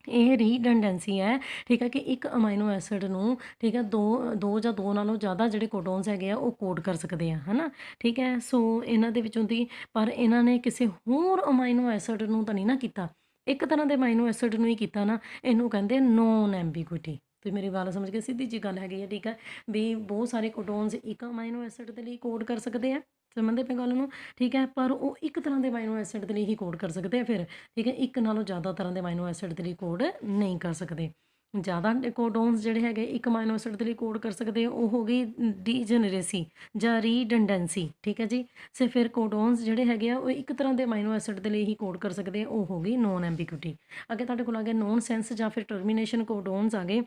ਇਹ ਰੀਡੰਡੈਂਸੀ ਹੈ, ਠੀਕ ਹੈ, ਕਿ ਇੱਕ ਅਮਾਈਨੋ ਐਸਿਡ ਨੂੰ, ਠੀਕ ਹੈ, ਦੋ ਜਾਂ ਦੋ ਨਾਲੋਂ ਜ਼ਿਆਦਾ ਜਿਹੜੇ ਕੋਡੋਨਸ ਹੈਗੇ ਆ ਉਹ ਕੋਡ ਕਰ ਸਕਦੇ ਆ, ਹੈ ਨਾ, ਠੀਕ ਹੈ। ਸੋ ਇਹਨਾਂ ਦੇ ਵਿੱਚੋਂ ਦੀ, ਪਰ ਇਹਨਾਂ ਨੇ ਕਿਸੇ ਹੋਰ ਅਮਾਈਨੋ ਐਸਿਡ ਨੂੰ ਤਾਂ ਨਹੀਂ ਨਾ ਕੀਤਾ, ਇੱਕ ਤਰ੍ਹਾਂ ਦੇ ਅਮਾਈਨੋ ਐਸਿਡ ਨੂੰ ਹੀ ਕੀਤਾ ਨਾ। ਇਹਨੂੰ ਕਹਿੰਦੇ ਨੋਨ ਐਂਬੀਗੁਇਟੀ। ਤੁਸੀਂ ਮੇਰੀ ਗੱਲ ਸਮਝ ਗਏ? ਸਿੱਧੀ ਜੀ ਗੱਲ ਹੈਗੀ ਹੈ, ਠੀਕ ਹੈ, ਵੀ ਬਹੁਤ ਸਾਰੇ ਕੋਡੋਨਸ ਇੱਕ ਅਮਾਈਨੋ ਐਸਿਡ ਦੇ ਲਈ ਕੋਡ ਕਰ ਸਕਦੇ ਆ, ਸਮਝਦੇ ਪਏ ਗੱਲ ਨੂੰ? ਠੀਕ ਹੈ, ਪਰ ਉਹ ਇੱਕ ਤਰ੍ਹਾਂ ਦੇ ਅਮਾਈਨੋ ਐਸਿਡ ਦੇ ਲਈ ਹੀ ਕੋਡ ਕਰ ਸਕਦੇ ਆ ਫਿਰ, ਠੀਕ ਹੈ, ਇੱਕ ਨਾਲੋਂ ਜ਼ਿਆਦਾ ਤਰ੍ਹਾਂ ਦੇ ਅਮਾਈਨੋ ਐਸਿਡ ਦੇ ਲਈ ਕੋਡ ਨਹੀਂ ਕਰ ਸਕਦੇ। ਜ਼ਿਆਦਾ ਕੋਡੋਨਸ ਜਿਹੜੇ ਹੈਗੇ ਇੱਕ ਅਮਾਈਨੋ ਐਸਿਡ ਦੇ ਲਈ ਕੋਡ ਕਰ ਸਕਦੇ ਆ, ਉਹ ਹੋ ਗਈ ਡੀਜਨਰੇਸੀ ਜਾਂ ਰੀਡੰਡੈਂਸੀ, ਠੀਕ ਹੈ ਜੀ। ਸੇ ਫਿਰ ਕੋਡੋਨਸ ਜਿਹੜੇ ਹੈਗੇ ਆ ਉਹ ਇੱਕ ਤਰ੍ਹਾਂ ਦੇ ਅਮਾਈਨੋ ਐਸਿਡ ਦੇ ਲਈ ਹੀ ਕੋਡ ਕਰ ਸਕਦੇ ਆ, ਉਹ ਹੋ ਗਈ ਨੋਨ ਐਂਬੀਗੁਇਟੀ। ਅੱਗੇ ਤੁਹਾਡੇ ਕੋਲ ਆ ਗਿਆ ਨੋਨ ਸੈਂਸ ਜਾਂ ਫਿਰ ਟਰਮੀਨੇਸ਼ਨ ਕੋਡੋਨਸ ਆ ਗਏ।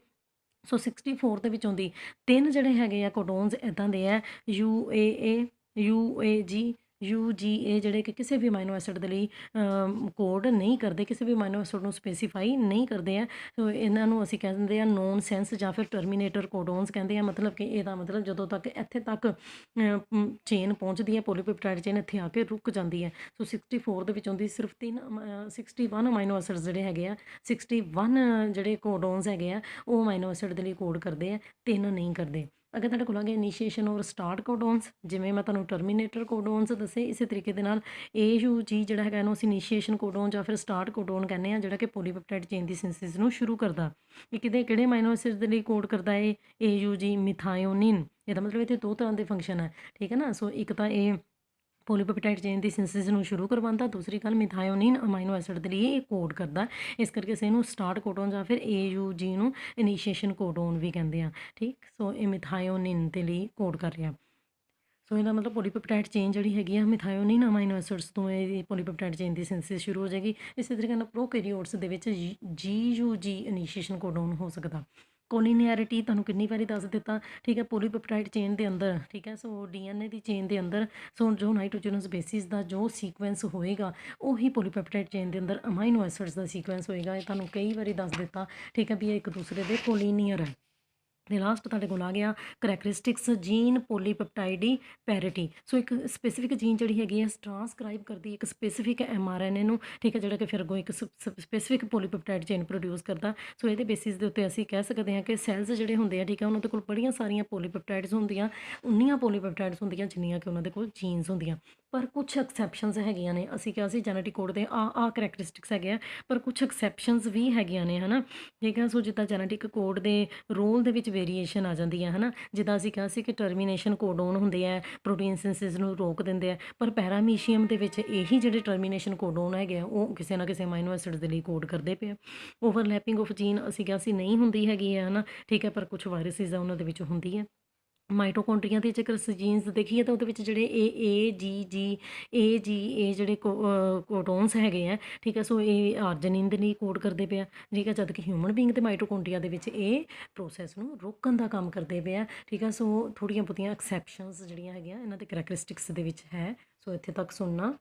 ਸੋ 64 ਦੇ ਵਿੱਚੋਂ ਦੀ 3 ਜਿਹੜੇ ਹੈਗੇ ਆ ਕੋਡੋਨਸ ਇੱਦਾਂ ਦੇ ਆ, UAA, UAG, UGA, ਜਿਹੜੇ ਕਿ ਕਿਸੇ ਵੀ ਅਮਾਈਨੋ ਐਸਿਡ ਦੇ ਲਈ ਕੋਡ ਨਹੀਂ ਕਰਦੇ, ਕਿਸੇ ਵੀ ਅਮਾਈਨੋ ਐਸਿਡ ਨੂੰ ਸਪੈਸੀਫਾਈ ਨਹੀਂ ਕਰਦੇ ਆ। ਸੋ ਇਹਨਾਂ ਨੂੰ ਅਸੀਂ ਕਹਿੰਦੇ ਆ ਨੋਨ ਸੈਂਸ ਜਾਂ ਫਿਰ ਟਰਮੀਨੇਟਰ ਕੋਡੋਨਸ ਕਹਿੰਦੇ ਆ। ਮਤਲਬ ਕਿ ਇਹਦਾ ਮਤਲਬ ਜਦੋਂ ਤੱਕ ਇੱਥੇ ਤੱਕ ਚੇਨ ਪਹੁੰਚਦੀ ਹੈ, ਪੋਲੀਪੈਪਟਾਈਡ ਚੇਨ ਇੱਥੇ ਆ ਕੇ ਰੁਕ ਜਾਂਦੀ ਹੈ। ਸੋ 64 ਦੇ ਵਿੱਚੋਂ ਦੀ ਸਿਰਫ 61 ਅਮਾਈਨੋ ਐਸਿਡਸ ਜਿਹੜੇ ਹੈਗੇ ਆ, 61 ਜਿਹੜੇ ਕੋਡੋਨਸ ਹੈਗੇ ਆ ਉਹ ਅਮਾਈਨੋ ਐਸਿਡ ਦੇ ਲਈ ਕੋਡ ਕਰਦੇ ਆ, 3 ਨਹੀਂ ਕਰਦੇ। ਅਗਰ ਤੁਹਾਡੇ ਕੋਲ ਆ ਗਿਆ ਇਨੀਸ਼ੀਏਸ਼ਨ ਔਰ ਸਟਾਰਟ ਕੋਡੋਨਸ, ਜਿਵੇਂ ਮੈਂ ਤੁਹਾਨੂੰ ਟਰਮੀਨੇਟਰ ਕੋਡੋਨਸ ਦੱਸੇ, ਇਸੇ ਤਰੀਕੇ ਦੇ ਨਾਲ AUG ਜਿਹੜਾ ਹੈਗਾ ਇਹਨੂੰ ਅਸੀਂ ਇਨੀਸ਼ੀਏਸ਼ਨ ਕੋਡੋਨ ਜਾਂ ਫਿਰ ਸਟਾਰਟ ਕੋਡੋਨ ਕਹਿੰਦੇ ਆ, ਜਿਹੜਾ ਕਿ ਪੋਲੀਪੈਪਟਾਈਡ ਚੇਨ ਦੀ ਸਿੰਥੇਸਿਸ ਨੂੰ ਸ਼ੁਰੂ ਕਰਦਾ। ਇਹ ਕਿਹੜੇ ਅਮਾਈਨੋ ਐਸਿਡ ਦੇ ਲਈ ਕੋਡ ਕਰਦਾ ਹੈ? AUG, ਮਿਥਾਇਓਨਿਨ। ਇਹਦਾ ਮਤਲਬ ਇੱਥੇ 2 ਤਰ੍ਹਾਂ ਦੇ ਫੰਕਸ਼ਨ ਹੈ, ਠੀਕ ਹੈ ਨਾ। ਸੋ ਇੱਕ ਤਾਂ ਇਹ ਪੋਲੀਪੈਪਟਾਈਡ ਚੇਨ ਦੀ ਸਿੰਥੇਸਿਸ ਨੂੰ ਸ਼ੁਰੂ ਕਰਵਾਉਂਦਾ, ਦੂਸਰੀ ਗੱਲ ਮਿਥਾਇਓਨਿਨ ਅਮਾਈਨੋ ਐਸਿਡ ਦੇ ਲਈ ਇਹ ਕੋਡ ਕਰਦਾ। ਇਸ ਕਰਕੇ ਅਸੀਂ ਇਹਨੂੰ ਸਟਾਰਟ ਕੋਡੋਨ ਜਾਂ ਫਿਰ AUG ਨੂੰ ਇਨੀਸ਼ੀਏਸ਼ਨ ਕੋਡੋਨ ਵੀ ਕਹਿੰਦੇ ਆ, ਠੀਕ। ਸੋ ਇਹ ਮਿਥਾਇਓਨਿਨ ਦੇ ਲਈ ਕੋਡ ਕਰ ਰਿਹਾ। ਸੋ ਇਹਦਾ ਮਤਲਬ ਪੋਲੀਪੈਪਟਾਈਡ ਚੇਨ ਜਿਹੜੀ ਹੈਗੀ ਆ ਮਿਥਾਇਓਨਿਨ ਅਮਾਈਨੋ ਐਸਿਡਸ ਤੋਂ ਇਹ ਪੋਲੀਪੈਪਟਾਈਡ ਚੇਨ ਦੀ ਸਿੰਥੇਸਿਸ ਸ਼ੁਰੂ ਹੋ ਜਾਏਗੀ। ਇਸੇ ਤਰੀਕੇ ਨਾਲ ਪ੍ਰੋਕੈਰੀਓਟਸ ਦੇ ਵਿੱਚ GUG ਇਨੀਸ਼ੀਏਸ਼ਨ ਕੋਡੋਨ ਹੋ ਸਕਦਾ। ਕੋਲੀਨੀਅਰਿਟੀ ਤੁਹਾਨੂੰ ਕਿੰਨੀ ਵਾਰੀ ਦੱਸ ਦਿੱਤਾ, ਠੀਕ ਹੈ, ਪੋਲੀਪੈਪਟਾਈਡ ਚੇਨ ਦੇ ਅੰਦਰ, ਠੀਕ ਹੈ। ਸੋ DNA ਦੀ ਚੇਨ ਦੇ ਅੰਦਰ, ਸੋ ਜੋ ਨਾਈਟ੍ਰੋਜਨਸ ਬੇਸਿਸ ਦਾ ਜੋ ਸੀਕੁਐਂਸ ਹੋਏਗਾ ਉਹੀ ਪੋਲੀਪੈਪਟਾਈਡ ਚੇਨ ਦੇ ਅੰਦਰ ਅਮਾਈਨੋ ਐਸਿਡਸ ਦਾ ਸੀਕੁਐਂਸ ਹੋਏਗਾ। ਇਹ ਤੁਹਾਨੂੰ ਕਈ ਵਾਰੀ ਦੱਸ ਦਿੱਤਾ, ਠੀਕ ਹੈ, ਵੀ ਇਹ ਇੱਕ ਦੂਸਰੇ ਦੇ ਕੋਲੀਨੀਅਰ ਹੈ। ਤੇ ਲਾਸਟ ਤੁਹਾਡੇ ਕੋਲ ਆ ਗਿਆ ਕਰੈਕਟਰਿਸਟਿਕਸ ਜੀਨ ਪੋਲੀਪੈਪਟਾਈਡੀ ਪੈਰਿਟੀ। ਸੋ ਇੱਕ ਸਪੈਸੀਫਿਕ ਜੀਨ ਜਿਹੜੀ ਹੈਗੀ ਹੈ ਟਰਾਂਸਕ੍ਰਾਈਬ ਕਰਦੀ ਇੱਕ ਸਪੈਸੀਫਿਕ mRNA ਨੂੰ, ਠੀਕ ਹੈ, ਜਿਹੜਾ ਕਿ ਫਿਰ ਅੱਗੋਂ ਇੱਕ ਸਪੈਸੀਫਿਕ ਪੋਲੀਪੈਪਟਾਈਡ ਚੇਨ ਪ੍ਰੋਡਿਊਸ ਕਰਦਾ। ਸੋ ਇਹਦੇ ਬੇਸਿਸ ਦੇ ਉੱਤੇ ਅਸੀਂ ਕਹਿ ਸਕਦੇ ਹਾਂ ਕਿ ਸੈਲਸ ਜਿਹੜੇ ਹੁੰਦੇ ਆ, ਠੀਕ ਹੈ, ਉਹਨਾਂ ਦੇ ਕੋਲ ਬੜੀਆਂ ਸਾਰੀਆਂ ਪੋਲੀਪੈਪਟਾਈਡਸ ਹੁੰਦੀਆਂ, ਉਨੀਆਂ ਪੋਲੀਪੈਪਟਾਈਡਸ ਹੁੰਦੀਆਂ ਜਿੰਨੀਆਂ ਕਿ ਉਹਨਾਂ ਦੇ ਕੋਲ ਜੀਨਸ ਹੁੰਦੀਆਂ। ਪਰ ਕੁਛ ਐਕਸੈਪਸ਼ਨਸ ਹੈਗੀਆਂ ਨੇ, ਅਸੀਂ ਕਿਹਾ ਸੀ ਜੈਨੇਟਿਕ ਕੋਡ ਦੇ ਆ ਕਰੈਕਟਰਿਸਟਿਕਸ ਹੈਗੇ ਆ, ਪਰ ਕੁਛ ਐਕਸੈਪਸ਼ਨਸ ਵੀ ਹੈਗੀਆਂ ਨੇ, ਹੈ ਨਾ, ਠੀਕ ਹੈ। ਸੋ ਜਿੱਦਾਂ ਜੈਨੇਟਿਕ ਕੋਡ ਦੇ ਰੋਲ ਦੇ ਵਿੱਚ ਵੇਰੀਏਸ਼ਨ ਆ ਜਾਂਦੀ ਹੈ, ਹੈ ਨਾ, ਜਿੱਦਾਂ ਅਸੀਂ ਕਿਹਾ ਸੀ ਕਿ ਟਰਮੀਨੇਸ਼ਨ ਕੋਡੋਨ ਹੁੰਦੇ ਆ, ਪ੍ਰੋਟੀਨ ਸਿੰਥਸਿਸ ਨੂੰ ਰੋਕ ਦਿੰਦੇ ਆ, ਪਰ ਪੈਰਾਮੀਸ਼ੀਅਮ ਦੇ ਵਿੱਚ ਇਹੀ ਜਿਹੜੇ ਟਰਮੀਨੇਸ਼ਨ ਕੋਡੋਨ ਹੈਗੇ ਆ ਉਹ ਕਿਸੇ ਨਾ ਕਿਸੇ ਅਮਾਈਨੋ ਐਸਿਡ ਦੇ ਲਈ ਕੋਡ ਕਰਦੇ ਪਏ ਆ। ਓਵਰਲੈਪਿੰਗ ਆਫ ਜੀਨ ਅਸੀਂ ਕਿਹਾ ਸੀ ਨਹੀਂ ਹੁੰਦੀ ਹੈਗੀ ਹੈ, ਹੈ ਨਾ, ਠੀਕ ਹੈ, ਪਰ ਕੁਛ ਵਾਇਰਸਿਸ ਆ ਉਹਨਾਂ ਦੇ ਵਿੱਚ ਹੁੰਦੀ ਹੈ। ਮਾਈਟੋਕੌਂਡਰੀਆ ਦੇ ਜੇਕਰ ਅਸੀਂ ਜੀਨਸ ਦੇਖੀਏ ਤਾਂ ਉਹਦੇ ਵਿੱਚ ਜਿਹੜੇ ਏ ਜਿਹੜੇ ਕੋਡੋਨਸ ਹੈਗੇ ਆ, ਠੀਕ ਹੈ, ਸੋ ਇਹ ਆਰਜਨਿਨ ਦੇ ਲਈ ਕੋਡ ਕਰਦੇ ਪਏ ਆ, ਠੀਕ ਹੈ, ਜਦ ਕਿ ਹਿਊਮਨ ਬੀਇੰਗ ਤੇ ਮਾਈਟੋਕੌਂਡਰੀਆ ਦੇ ਵਿੱਚ ਇਹ ਪ੍ਰੋਸੈਸ ਨੂੰ ਰੋਕਣ ਦਾ ਕੰਮ ਕਰਦੇ ਪਏ ਆ, ਠੀਕ ਹੈ। ਸੋ ਥੋੜ੍ਹੀਆਂ ਬਹੁਤੀਆਂ ਐਕਸੈਪਸ਼ਨਸ ਜਿਹੜੀਆਂ ਹੈਗੀਆਂ ਇਹਨਾਂ ਦੇ ਕਰੈਕਟਰਿਸਟਿਕਸ ਦੇ ਵਿੱਚ ਹੈ। ਸੋ ਇੱਥੇ ਤੱਕ ਸੁਣਨਾ